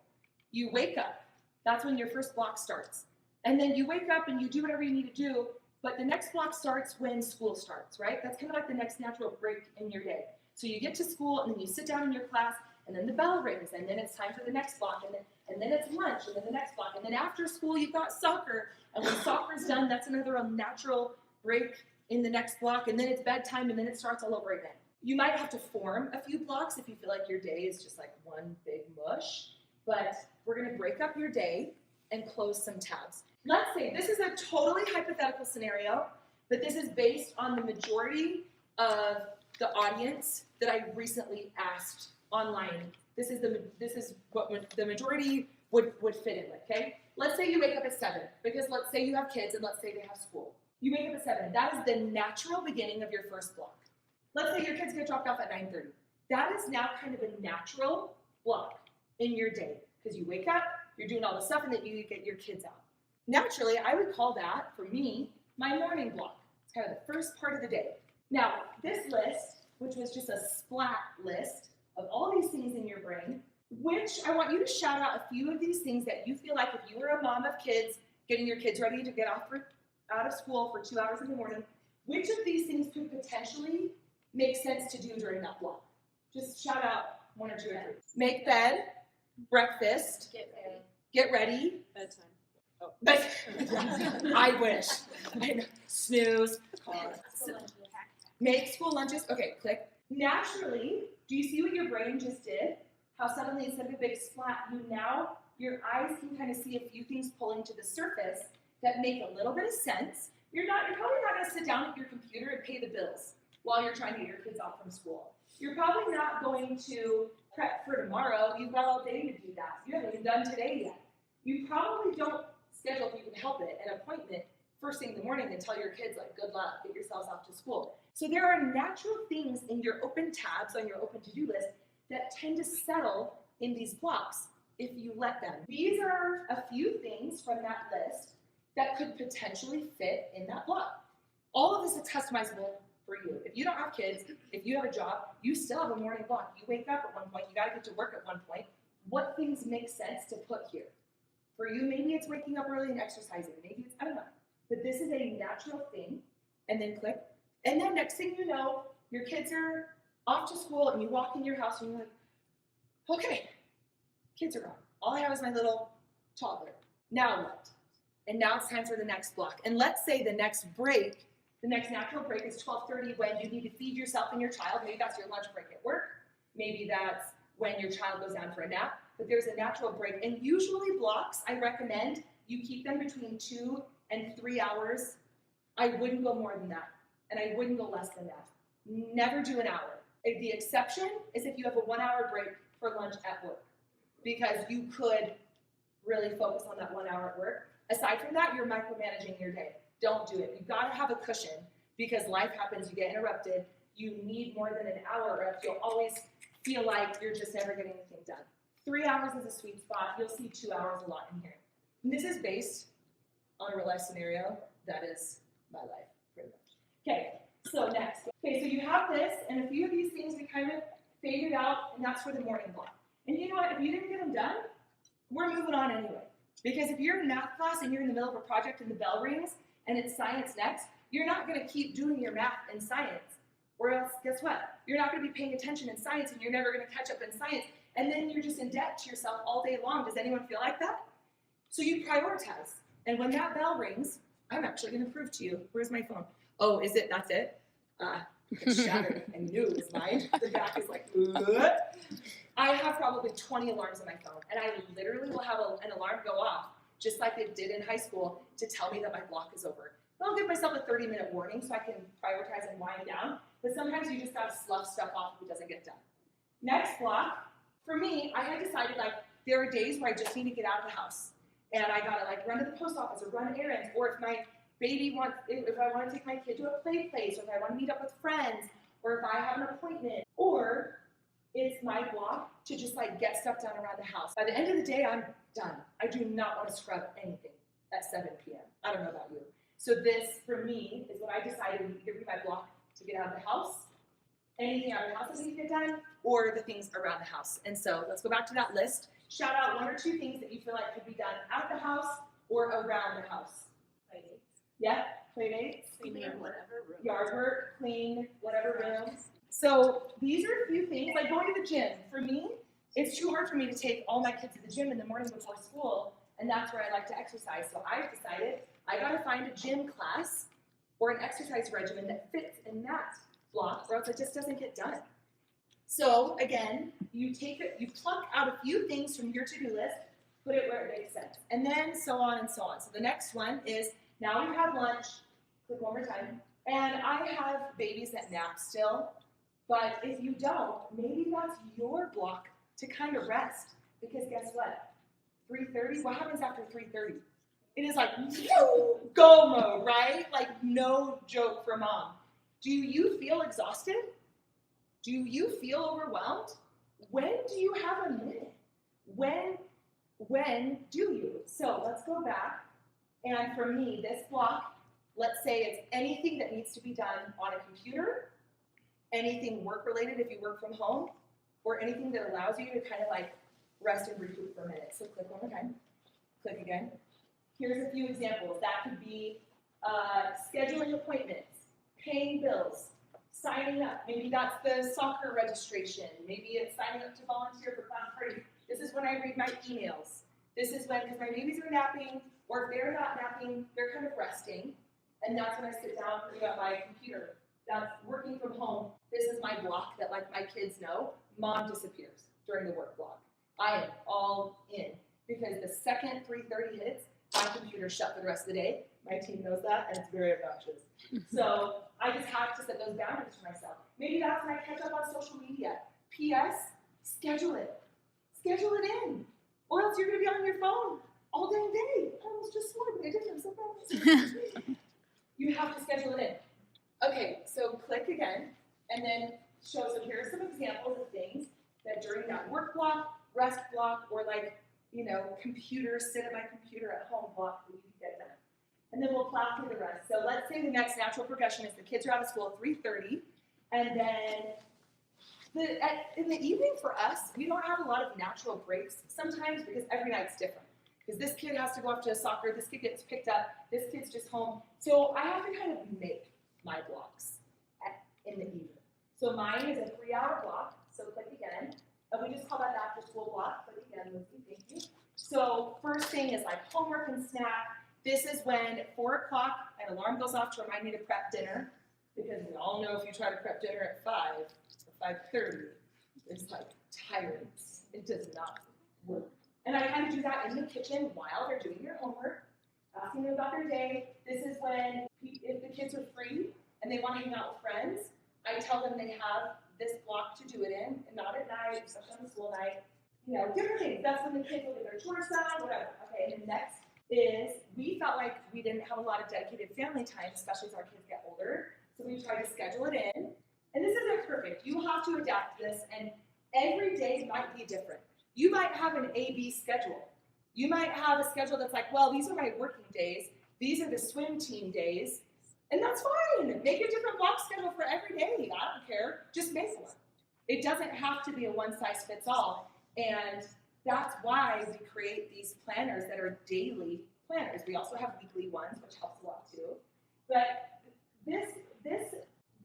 You wake up. That's when your first block starts. And then you wake up and you do whatever you need to do, but the next block starts when school starts, right? That's kind of like the next natural break in your day. So you get to school and then you sit down in your class and then the bell rings and then it's time for the next block and then it's lunch and then the next block. And then after school you've got soccer, and when soccer's done, that's another natural break in the next block, and then it's bedtime and then it starts all over again. You might have to form a few blocks if you feel like your day is just like one big mush, but we're gonna break up your day and close some tabs. Let's say this is a totally hypothetical scenario, but this is based on the majority of the audience that I recently asked online. This is what the majority would fit in with, okay? Let's say you wake up at 7, because let's say you have kids and let's say they have school. You wake up at 7. That is the natural beginning of your first block. Let's say your kids get dropped off at 9:30. That is now kind of a natural block in your day, because you wake up, you're doing all the stuff, and then you get your kids out. Naturally, I would call that, for me, my morning block. It's kind of the first part of the day. Now, this list, which was just a splat list of all these things in your brain, which I want you to shout out a few of these things that you feel like if you were a mom of kids, getting your kids ready to get out of school for 2 hours in the morning, which of these things could potentially make sense to do during that block? Just shout out 1 or 2 or 3. Make bed, breakfast, get ready, Bedtime. Oh. But I wish. Snooze. Make school lunches. Okay, click. Naturally, do you see what your brain just did? How suddenly instead of a big splat, your eyes can kind of see a few things pulling to the surface that make a little bit of sense. You're probably not going to sit down at your computer and pay the bills while you're trying to get your kids off from school. You're probably not going to prep for tomorrow. You've got all day to do that. You haven't even done today yet. You probably don't schedule, if you can help it, an appointment first thing in the morning and tell your kids, like, good luck, get yourselves off to school. So there are natural things in your open tabs on your open to-do list that tend to settle in these blocks if you let them. These are a few things from that list that could potentially fit in that block. All of this is customizable for you. If you don't have kids, if you have a job, you still have a morning block. You wake up at one point, you gotta get to work at one point. What things make sense to put here? For you, maybe it's waking up early and exercising. Maybe it's, I don't know. But this is a natural thing. And then click. And then next thing you know, your kids are off to school and you walk in your house and you're like, okay, kids are gone. All I have is my little toddler. Now what? And now it's time for the next block. And let's say the next natural break is 12:30 when you need to feed yourself and your child. Maybe that's your lunch break at work. Maybe that's when your child goes down for a nap. But there's a natural break. And usually blocks, I recommend you keep them between 2 and 3 hours. I wouldn't go more than that. And I wouldn't go less than that. Never do an hour. The exception is if you have a 1 hour break for lunch at work, because you could really focus on that 1 hour at work. Aside from that, you're micromanaging your day. Don't do it. You've got to have a cushion because life happens, you get interrupted. You need more than an hour or else you'll always feel like you're just never getting anything done. 3 hours is a sweet spot. You'll see 2 hours a lot in here. And this is based on a real life scenario. That is my life, pretty much. Okay, so next. Okay, so you have this, and a few of these things we kind of faded out, and that's for the morning block. And you know what? If you didn't get them done, we're moving on anyway. Because if you're in math class and you're in the middle of a project and the bell rings and it's science next, you're not going to keep doing your math and science. Or else, guess what? You're not going to be paying attention in science and you're never going to catch up in science. And then you're just in debt to yourself all day long. Does anyone feel like that? So you prioritize. And when that bell rings, I'm actually going to prove to you. Where's my phone? Oh, is it? That's it? It's shattered. I knew it was mine. The back is like, ugh. I have probably 20 alarms on my phone, and I literally will have an alarm go off, just like it did in high school, to tell me that my block is over. I'll give myself a 30-minute warning so I can prioritize and wind down, but sometimes you just gotta slough stuff off if it doesn't get done. Next block, for me, I had decided like there are days where I just need to get out of the house, and I gotta like run to the post office or run errands, or if my baby wants, if I want to take my kid to a play place, or if I want to meet up with friends, or if I have an appointment, or it's my block to just like get stuff done around the house. By the end of the day, I'm done. I do not want to scrub anything at 7 p.m. I don't know about you. So this, for me, is what I decided would give me my block to get out of the house. Anything out of the house that needs to get done, or the things around the house. And so let's go back to that list. Shout out 1 or 2 things that you feel like could be done at the house or around the house. Play dates. Yeah, play dates. Clean whatever room. Yard work, clean whatever rooms. So these are a few things, like going to the gym. For me, it's too hard for me to take all my kids to the gym in the morning before school, and that's where I like to exercise. So I've decided I gotta find a gym class or an exercise regimen that fits in that block, or else it just doesn't get done. So again, you pluck out a few things from your to-do list, put it where it makes sense, and then so on and so on. So the next one is, now we've had lunch, click one more time, and I have babies that nap still. But if you don't, maybe that's your block to kind of rest. Because guess what? 3:30, what happens after 3:30? It is like, go mode, right? Like no joke for mom. Do you feel exhausted? Do you feel overwhelmed? When do you have a minute? When do you? So let's go back. And for me, this block, let's say it's anything that needs to be done on a computer, anything work-related if you work from home, or anything that allows you to kind of like rest and recoup for a minute. So click one more time, click again. Here's a few examples. That could be scheduling appointments, paying bills, signing up. Maybe that's the soccer registration. Maybe it's signing up to volunteer for class party. This is when I read my emails. This is when, because my babies are napping, or if they're not napping, they're kind of resting. And that's when I sit down and at my computer. That's working from home. This is my block that like my kids know. Mom disappears during the work block. I am all in because the second 3:30 hits, my computer's shut for the rest of the day. My team knows that, and it's very obnoxious. So I just have to set those boundaries for myself. Maybe that's when I catch up on social media. P.S. Schedule it. Schedule it in, or else you're going to be on your phone all dang day. I almost just swore, but I didn't. I'm so proud. You have to schedule it in. Okay, so click again, and then show, so here are some examples of things that during that work block, rest block, or like, you know, computer, sit at my computer at home block that you can get done. And then we'll plow through the rest. So let's say the next natural progression is the kids are out of school at 3:30, and then in the evening for us, we don't have a lot of natural breaks sometimes because every night's different. Because this kid has to go off to soccer, this kid gets picked up, this kid's just home. So I have to kind of make my blocks in the evening. So mine is a 3-hour block, so click again. And we just call that the after school block. Click again, Lucy, thank you. So first thing is like homework and snack. This is when at 4 o'clock an alarm goes off to remind me to prep dinner. Because we all know if you try to prep dinner at 5 or 5:30, it's like tyrants. It does not work. And I kind of do that in the kitchen while they're doing their homework, asking them about their day. This is when, if the kids are free and they want to hang out with friends, I tell them they have this block to do it in, and not at night, especially on the school night. You know, different things. That's when the kids will get their chores done, whatever. Okay, and then next is, we felt like we didn't have a lot of dedicated family time, especially as our kids get older. So we tried to schedule it in. And this isn't perfect. You have to adapt this, and every day might be different. You might have an A-B schedule. You might have a schedule that's like, well, these are my working days. These are the swim team days. And that's fine. Make a different block schedule for every day. I don't care. Just make one. It doesn't have to be a one-size-fits-all. And that's why we create these planners that are daily planners. We also have weekly ones, which helps a lot too. But this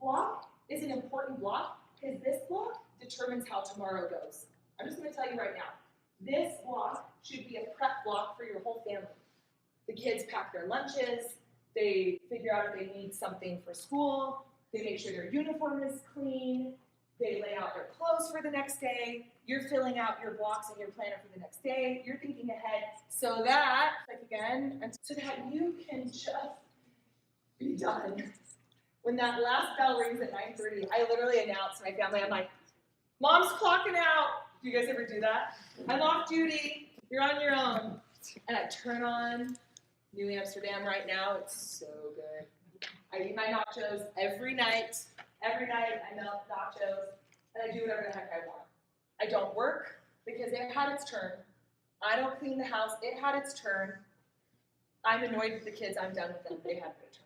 block is an important block because this block determines how tomorrow goes. I'm just going to tell you right now, this block should be a prep block for your whole family. The kids pack their lunches, They figure out if they need something for school. They make sure their uniform is clean. They lay out their clothes for the next day. You're filling out your blocks and your planner for the next day. You're thinking ahead so that, and so that you can just be done. When that last bell rings at 9:30, I literally announce to my family, I'm like, Mom's clocking out. Do you guys ever do that? I'm off duty. You're on your own. And I turn on New Amsterdam right now. It's so good. I eat my nachos every night. Every night I melt nachos, and I do whatever the heck I want. I don't work because it had its turn. I don't clean the house. It had its turn. I'm annoyed with the kids. I'm done with them. They had their turn.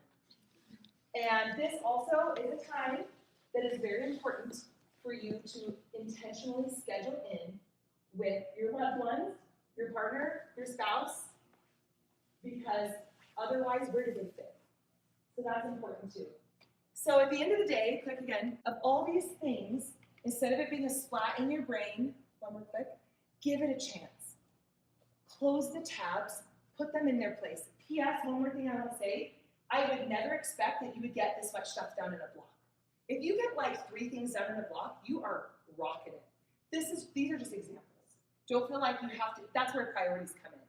And this also is a time that is very important for you to intentionally schedule in with your loved ones, your partner, your spouse, because otherwise, where do they fit? So that's important too. So at the end of the day, click again, of all these things, instead of it being a splat in your brain, one more click, give it a chance. Close the tabs, put them in their place. P.S., one more thing I want to say, I would never expect that you would get this much stuff done in a block. If you get like 3 things done in a block, you are rocking it. These are just examples. Don't feel like you have to, that's where priorities come in.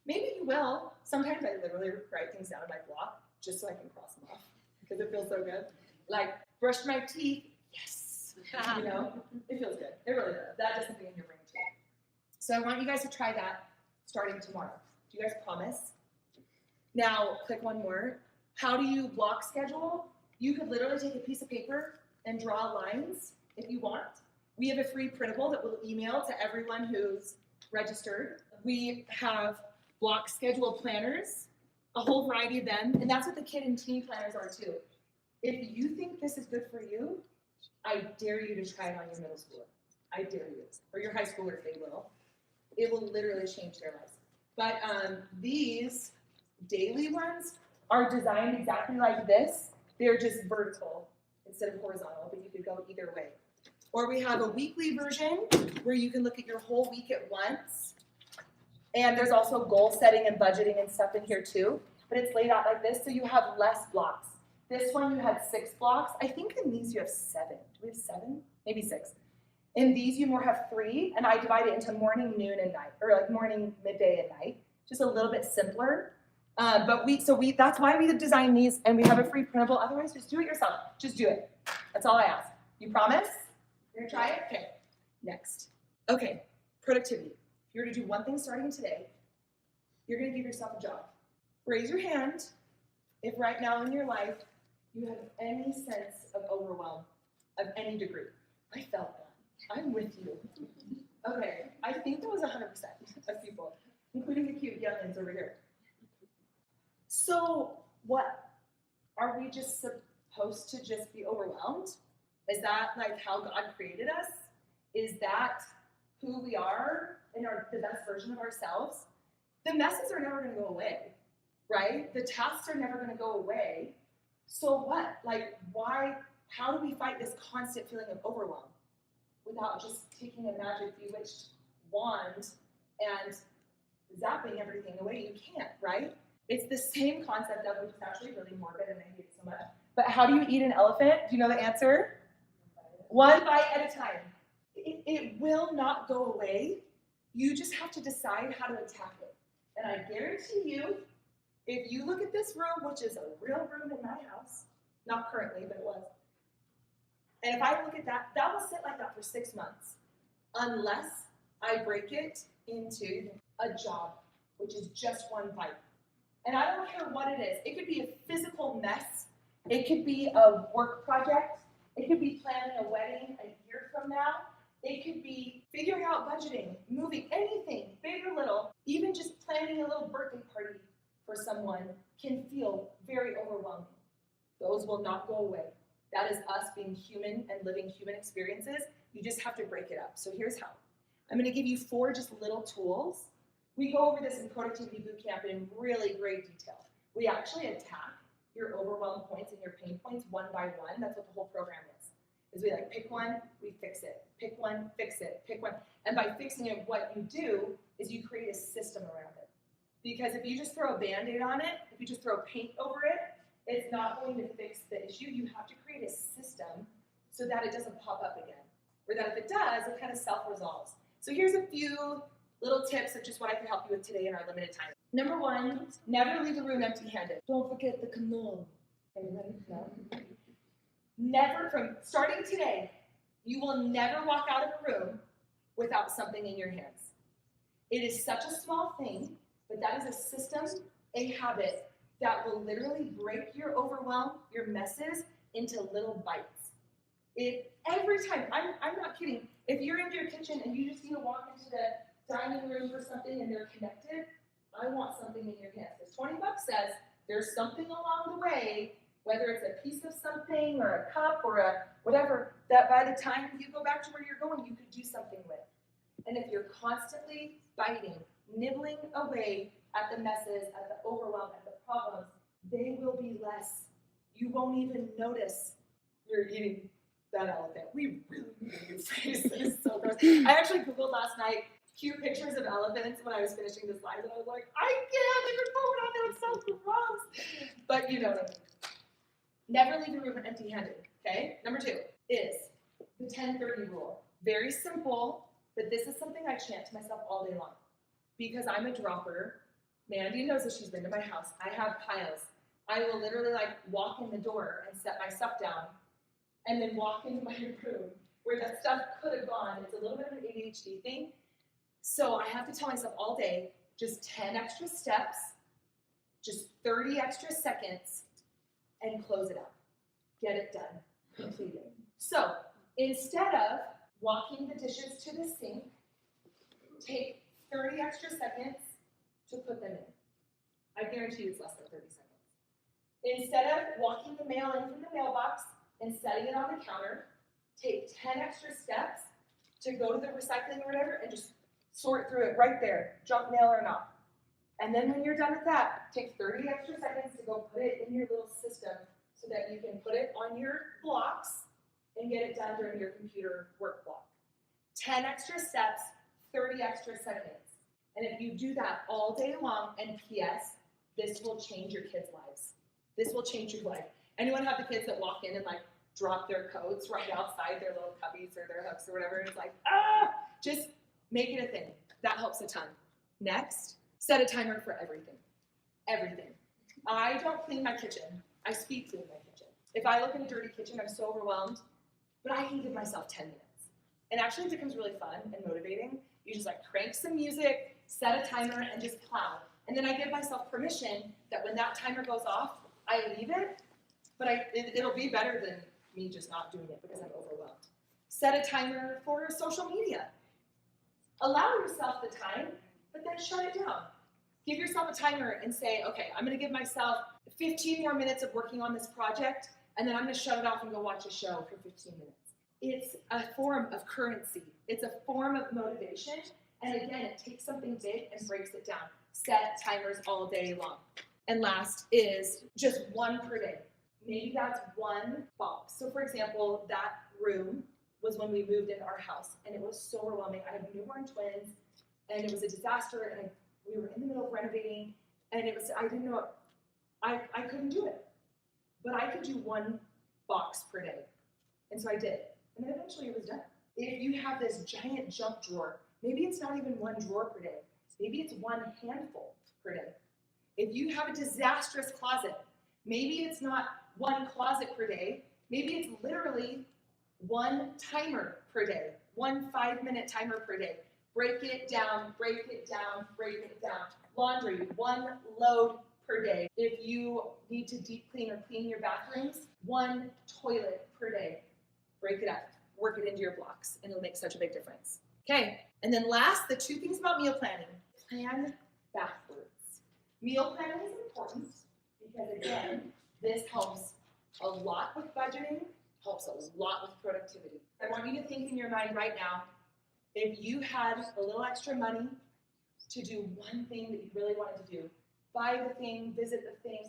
Maybe you will. Sometimes I literally write things down in my block just so I can cross them off because it feels so good. Like, brush my teeth, yes. You know, it feels good. It really does. That does something in your brain too. So I want you guys to try that starting tomorrow. Do you guys promise? Now, click one more. How do you block schedule? You could literally take a piece of paper and draw lines if you want. We have a free printable that we'll email to everyone who's registered. We have block schedule planners, a whole variety of them, and that's what the kid and teen planners are too. If you think this is good for you, I dare you to try it on your middle schooler. I dare you. Or your high schooler if they will. It will literally change their lives. But these daily ones are designed exactly like this. They're just vertical instead of horizontal, but you could go either way. Or we have a weekly version where you can look at your whole week at once. And there's also goal setting and budgeting and stuff in here too. But it's laid out like this, so you have less blocks. This one you had 6 blocks. I think in these you have 7. Do we have 7? Maybe 6. In these you more have 3, and I divide it into morning, noon, and night, or like morning, midday, and night. Just a little bit simpler. That's why we design these, and we have a free printable. Otherwise, just do it yourself. Just do it. That's all I ask. You promise? You're gonna try it? Okay. Next. Okay. Productivity. If you're gonna do one thing starting today, you're gonna give yourself a job. Raise your hand if right now in your life you have any sense of overwhelm of any degree. I felt that. I'm with you. Okay, I think that was 100% of people, including the cute youngins over here. So what? Are we just supposed to just be overwhelmed? Is that like how God created us? Is that who we are and the best version of ourselves? The messes are never going to go away, right? The tasks are never going to go away. So what? Like, why? How do we fight this constant feeling of overwhelm without just taking a magic bewitched wand and zapping everything away? You can't, right? It's the same concept of, which is actually really morbid and I hate it so much. But how do you eat an elephant? Do you know the answer? One bite at a time. It will not go away. You just have to decide how to attack it. And I guarantee you, if you look at this room, which is a real room in my house, not currently, but it was, and if I look at that, that will sit like that for 6 months, unless I break it into a job, which is just one bite. And I don't care what it is. It could be a physical mess. It could be a work project. It could be planning a wedding a year from now. It could be figuring out budgeting, moving, anything, big or little. Even just planning a little birthday party for someone can feel very overwhelming. Those will not go away. That is us being human and living human experiences. You just have to break it up. So here's how. I'm going to give you 4 just little tools. We go over this in Productivity Bootcamp in really great detail. We actually attack your overwhelm points and your pain points one by one. That's what the whole program is we like pick one, we fix it. Pick one, fix it. Pick one. And by fixing it, what you do is you create a system around it. Because if you just throw a Band-Aid on it, if you just throw paint over it, it's not going to fix the issue. You have to create a system so that it doesn't pop up again. Or that if it does, it kind of self-resolves. So here's a few little tips of just what I can help you with today in our limited time. Number one, never leave the room empty-handed. Don't forget the canoe. Everybody? No? Never, from starting today, you will never walk out of a room without something in your hands. It is such a small thing, but that is a system, a habit that will literally break your overwhelm, your messes, into little bites. Every time, I'm not kidding, if you're in your kitchen and you just need to walk into the dining room for something and they're connected, I want something in your hands. Because 20 bucks says there's something along the way, whether it's a piece of something or a cup or a whatever, that by the time you go back to where you're going, you could do something with. And if you're constantly biting, nibbling away at the messes, at the overwhelm, at the problems, they will be less. You won't even notice you're eating that elephant. We really need a new phrase. It is so gross. I actually Googled last night cute pictures of elephants when I was finishing the slides, and I was like, I can't even put one on there. It's so gross. But you know what I mean. Never leave your room empty-handed, okay? Number two is the 10-30 rule. Very simple, but this is something I chant to myself all day long. Because I'm a dropper, Mandy knows that she's been to my house. I have piles. I will literally like walk in the door and set my stuff down and then walk into my room where that stuff could have gone. It's a little bit of an ADHD thing. So I have to tell myself all day, just 10 extra steps, just 30 extra seconds, and close it out. Get it done. Complete it. So instead of walking the dishes to the sink, take 30 extra seconds to put them in. I guarantee you it's less than 30 seconds. Instead of walking the mail in from the mailbox and setting it on the counter, take 10 extra steps to go to the recycling or whatever and just sort through it right there, junk mail or not. And then when you're done with that, take 30 extra seconds to go put it in your little system so that you can put it on your blocks and get it done during your computer work block. 10 extra steps, 30 extra seconds. And if you do that all day long, and P.S., this will change your kids' lives. This will change your life. Anyone have the kids that walk in and like drop their coats right outside their little cubbies or their hooks or whatever? And it's like, just make it a thing. That helps a ton. Next, set a timer for everything. Everything. I don't clean my kitchen. I speed clean my kitchen. If I look in a dirty kitchen, I'm so overwhelmed, but I can give myself 10 minutes. And actually it becomes really fun and motivating. You just like crank some music, set a timer, and just plow. And then I give myself permission that when that timer goes off, I leave it, but it'll be better than me just not doing it because I'm overwhelmed. Set a timer for social media. Allow yourself the time, but then shut it down. Give yourself a timer and say, okay, I'm going to give myself 15 more minutes of working on this project, and then I'm going to shut it off and go watch a show for 15 minutes. It's a form of currency. It's a form of motivation. And again, it takes something big and breaks it down. Set timers all day long. And last is just one per day. Maybe that's one box. So for example, that room was when we moved into our house, and it was so overwhelming. I had newborn twins, and it was a disaster, and we were in the middle of renovating, and I didn't know, I couldn't do it. But I could do one box per day. And so I did. And then eventually it was done. If you have this giant junk drawer, maybe it's not even one drawer per day. Maybe it's one handful per day. If you have a disastrous closet, maybe it's not one closet per day. Maybe it's literally one timer per day, 1 5-minute timer per day. Break it down, break it down, break it down. Laundry, one load per day. If you need to deep clean or clean your bathrooms, one toilet per day. Break it up, work it into your blocks, and it'll make such a big difference. Okay, and then last, the 2 things about meal planning. Plan backwards. Meal planning is important because, again, this helps a lot with budgeting, helps a lot with productivity. I want you to think in your mind right now, if you had a little extra money to do one thing that you really wanted to do, buy the thing, visit the thing,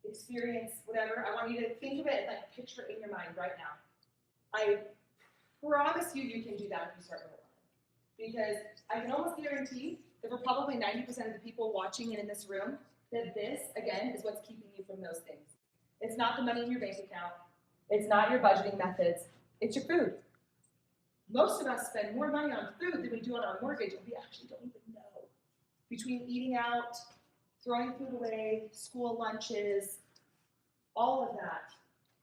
experience whatever, I want you to think of it and like picture it in your mind right now. I promise you, you can do that if you start with one. Because I can almost guarantee that for probably 90% of the people watching and in this room, that this, again, is what's keeping you from those things. It's not the money in your bank account. It's not your budgeting methods. It's your food. Most of us spend more money on food than we do on our mortgage, and we actually don't even know. Between eating out, throwing food away, school lunches, all of that,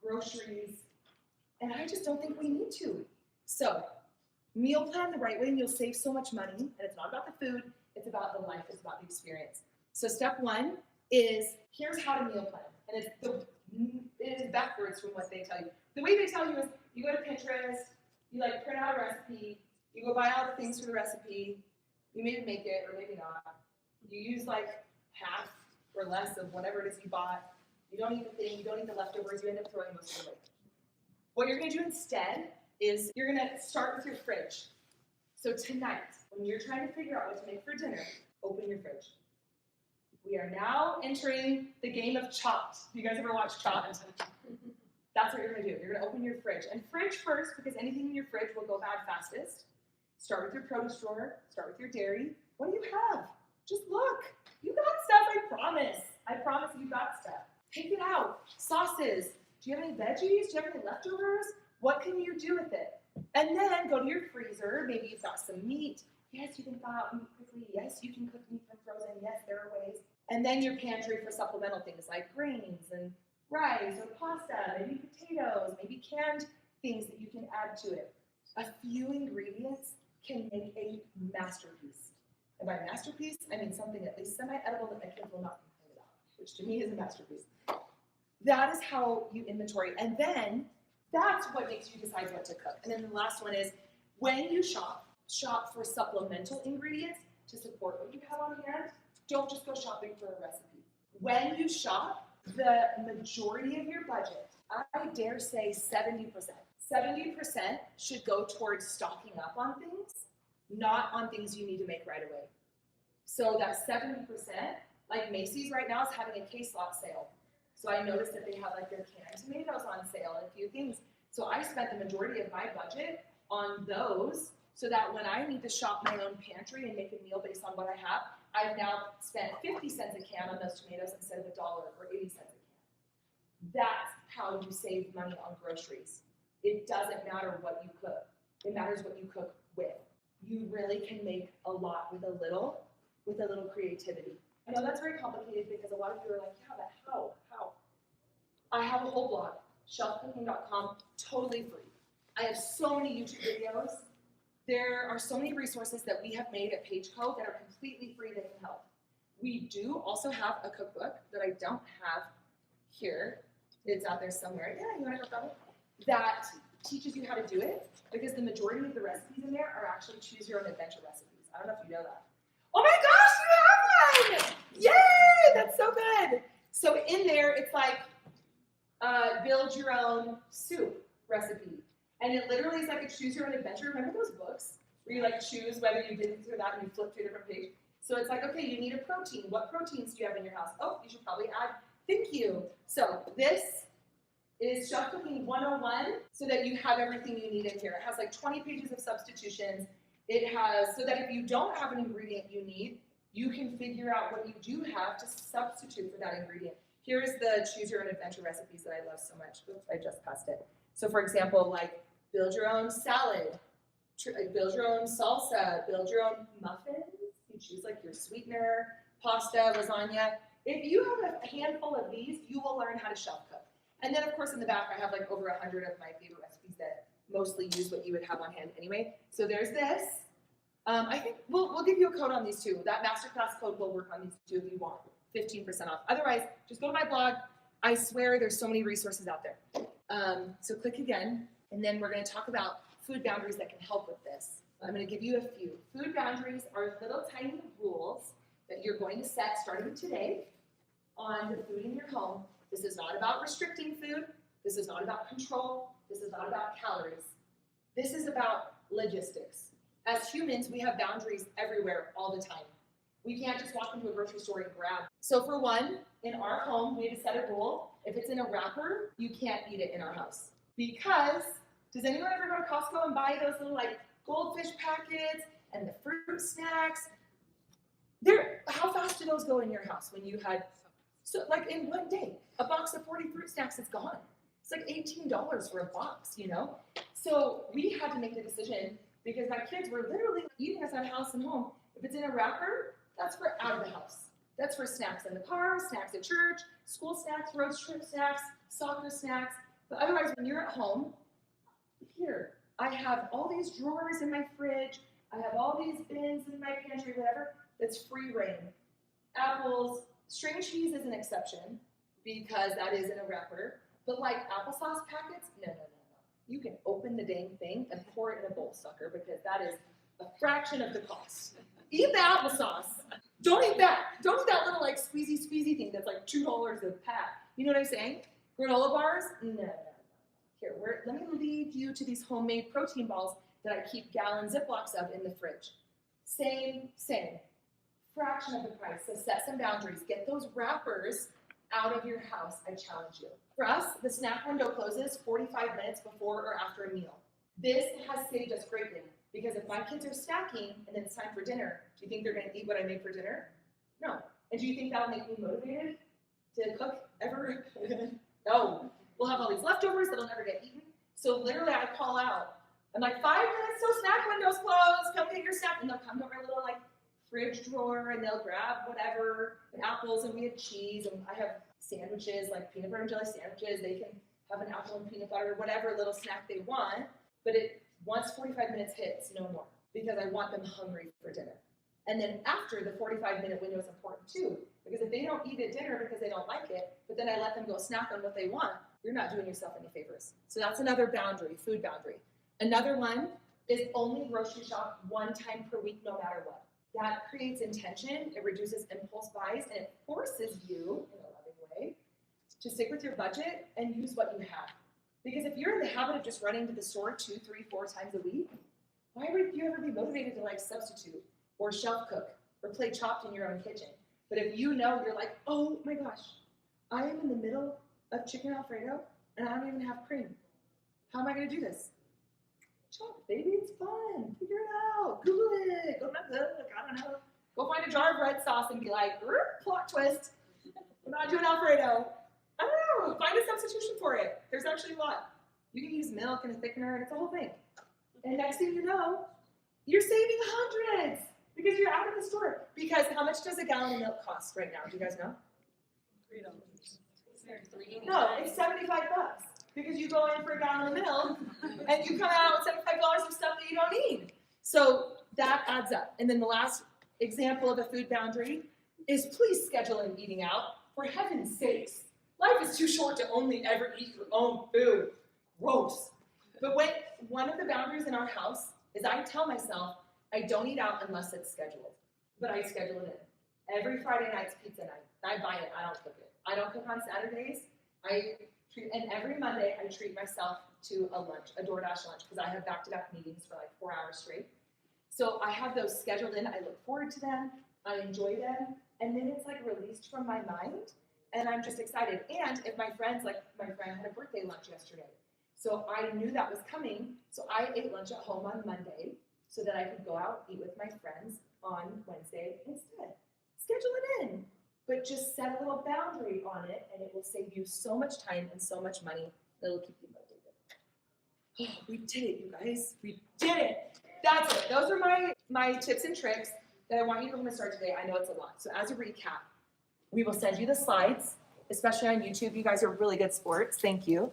groceries, and I just don't think we need to. So, meal plan the right way and you'll save so much money, and it's not about the food, it's about the life, it's about the experience. So step one is, here's how to meal plan, and it is backwards from what they tell you. The way they tell you is, you go to Pinterest, you like print out a recipe, you go buy all the things for the recipe, you maybe make it or maybe not. You use like half or less of whatever it is you bought. You don't eat the thing, you don't eat the leftovers, you end up throwing most of it away. What you're gonna do instead is you're gonna start with your fridge. So tonight, when you're trying to figure out what to make for dinner, open your fridge. We are now entering the game of Chopped. You guys ever watch Chopped? That's what you're gonna do. You're gonna open your fridge. And fridge first, because anything in your fridge will go bad fastest. Start with your produce drawer, start with your dairy. What do you have? Just look. You got stuff, I promise. I promise you got stuff. Take it out. Sauces. Do you have any veggies? Do you have any leftovers? What can you do with it? And then go to your freezer. Maybe you've got some meat. Yes, you can thaw out meat quickly. Yes, you can cook meat from frozen. Yes, there are ways. And then your pantry for supplemental things like grains and rice or pasta, maybe potatoes, maybe canned things that you can add to it. A few ingredients can make a masterpiece. And by masterpiece, I mean something at least semi-edible that my kids will not complain about, which to me is a masterpiece. That is how you inventory. And then that's what makes you decide what to cook. And then the last one is, when you shop for supplemental ingredients to support what you have on hand. Don't just go shopping for a recipe. When you shop, the majority of your budget, I dare say 70%. 70% should go towards stocking up on things, not on things you need to make right away. So that 70%, like Macy's right now is having a case lot sale. So I noticed that they have like their canned tomatoes on sale and a few things. So I spent the majority of my budget on those so that when I need to shop my own pantry and make a meal based on what I have, I've now spent 50 cents a can on those tomatoes instead of $1 or 80 cents a can. That's how you save money on groceries. It doesn't matter what you cook. It matters what you cook with. You really can make a lot with a little creativity. I know that's very complicated because a lot of you are like, yeah, but how? I have a whole blog, shelfcooking.com, totally free. I have so many YouTube videos. There are so many resources that we have made at PageCo that are completely free that can help. We do also have a cookbook that I don't have here. It's out there somewhere. Yeah, you want to go grab it? That teaches you how to do it because the majority of the recipes in there are actually choose your own adventure recipes. I don't know if you know that. Oh my gosh, you have one! Yay! That's so good. So in there, it's like build your own soup recipe. And it literally is like a choose your own adventure. Remember those books where you like choose whether you did this or that and you flip to a different page? So it's like, okay, you need a protein. What proteins do you have in your house? Oh, you should probably add, thank you. So this is Shelf Cooking 101 so that you have everything you need in here. It has like 20 pages of substitutions. It has, so that if you don't have an ingredient you need, you can figure out what you do have to substitute for that ingredient. Here's the choose your own adventure recipes that I love so much. Oops, I just passed it. So for example, like build your own salad, build your own salsa, build your own muffins. You choose like your sweetener, pasta, lasagna. If you have a handful of these, you will learn how to shelf cook. And then of course in the back, I have like over 100 of my favorite recipes that mostly use what you would have on hand anyway. So there's this. I think we'll give you a code on these too. That masterclass code will work on these too if you want, 15% off. Otherwise, just go to my blog. I swear there's so many resources out there. So click again, and then we're going to talk about food boundaries that can help with this. I'm going to give you a few. Food boundaries are little tiny rules that you're going to set starting today on the food in your home. This is not about restricting food. This is not about control. This is not about calories. This is about logistics. As humans, we have boundaries everywhere all the time. We can't just walk into a grocery store and grab. So for one, in our home, we had to set a rule. If it's in a wrapper, you can't eat it in our house. Because, does anyone ever go to Costco and buy those little like goldfish packets and the fruit snacks? How fast do those go in your house when you had, so like in one day, a box of 40 fruit snacks is gone. It's like $18 for a box, you know? So we had to make the decision because my kids were literally eating us at house and home. If it's in a wrapper, that's for out of the house. That's for snacks in the car, snacks at church, school snacks, road trip snacks, soccer snacks. But otherwise, when you're at home, here, I have all these drawers in my fridge. I have all these bins in my pantry, whatever, that's free reign. Apples, string cheese is an exception because that is in a wrapper. But like applesauce packets, no. You can open the dang thing and pour it in a bowl, sucker, because that is a fraction of the cost. Eat the applesauce. Don't eat that. Don't eat that little like squeezy thing that's like $2 a pack. You know what I'm saying? Granola bars? No. Here, let me lead you to these homemade protein balls that I keep gallon Ziplocs of in the fridge. Same. Fraction of the price. So set some boundaries. Get those wrappers out of your house, I challenge you. For us, the snack window closes 45 minutes before or after a meal. This has saved us greatly because if my kids are snacking and then it's time for dinner, do you think they're going to eat what I made for dinner? No. And do you think that'll make me motivated to cook ever? No. We'll have all these leftovers that'll never get eaten. So literally I call out, I'm like, 5 minutes till snack window's closed, come get your snack. And they'll come to our little like fridge drawer and they'll grab whatever, apples, and we have cheese, and I have sandwiches, like peanut butter and jelly sandwiches. They can have an apple and peanut butter, whatever little snack they want, but once 45 minutes hits, no more, because I want them hungry for dinner. And then after the 45-minute window is important too, because if they don't eat at dinner because they don't like it, but then I let them go snack on what they want, you're not doing yourself any favors. So that's another boundary, food boundary. Another one is only grocery shop 1 time per week, no matter what. That creates intention, it reduces impulse buys, and it forces you, in a loving way, to stick with your budget and use what you have. Because if you're in the habit of just running to the store 2, 3, 4 times a week, why would you ever be motivated to like substitute or shelf cook or play chopped in your own kitchen? But if you know, you're like, oh my gosh, I am in the middle of chicken Alfredo and I don't even have cream. How am I going to do this? Chop, baby, it's fun. Figure it out. Google it. Go to my book. I don't know. Go find a jar of red sauce and be like, plot twist. We're not doing Alfredo. I don't know. Find a substitution for it. There's actually a lot. You can use milk and a thickener, and it's a whole thing. And next thing you know, you're saving hundreds because you're out of the store. Because how much does a gallon of milk cost right now? Do you guys know? $3. No, it's $75. Because you go in for a gallon of milk and you come out with $75 of stuff that you don't need. So that adds up. And then the last example of a food boundary is please schedule an eating out. For heaven's sakes, life is too short to only ever eat your own food. Gross. But one of the boundaries in our house is I tell myself I don't eat out unless it's scheduled. But I schedule it in. Every Friday night's pizza night. I buy it. I don't cook it. I don't cook on Saturdays. And every Monday, I treat myself to a lunch, a DoorDash lunch, because I have back-to-back meetings for like 4 hours straight. So I have those scheduled in. I look forward to them. I enjoy them. And then it's like released from my mind. And I'm just excited. And if my friend had a birthday lunch yesterday. So I knew that was coming. So I ate lunch at home on Monday so that I could go out, eat with my friends on Wednesday instead. Schedule it in. But just set a little boundary on it, and it will save you so much time and so much money. It'll keep you motivated. Oh, we did it, you guys. We did it. That's it. Those are my tips and tricks that I want you to start today. I know it's a lot. So as a recap, we will send you the slides, especially on YouTube. You guys are really good sports. Thank you.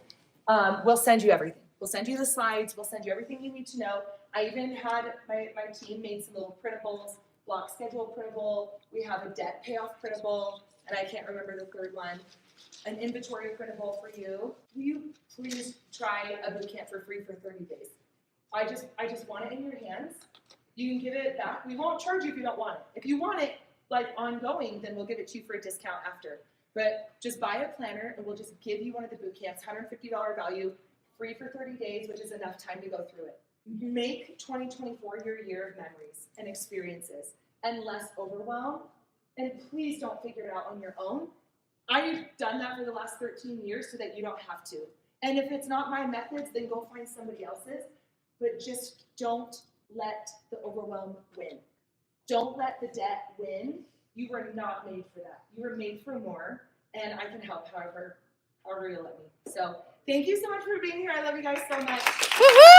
We'll send you everything. We'll send you the slides. We'll send you everything you need to know. I even had my team made some little printables. Block schedule printable, we have a debt payoff printable, and I can't remember the third one, an inventory printable for you. Will you please try a boot camp for free for 30 days? I just want it in your hands. You can give it back. We won't charge you if you don't want it. If you want it like ongoing, then we'll give it to you for a discount after. But just buy a planner and we'll just give you one of the boot camps, $150 value, free for 30 days, which is enough time to go through it. Make 2024 your year of memories and experiences and less overwhelm. And please don't figure it out on your own. I've done that for the last 13 years so that you don't have to. And if it's not my methods, then go find somebody else's. But just don't let the overwhelm win. Don't let the debt win. You were not made for that. You were made for more, and I can help however you let me. So thank you so much for being here. I love you guys so much. Woohoo!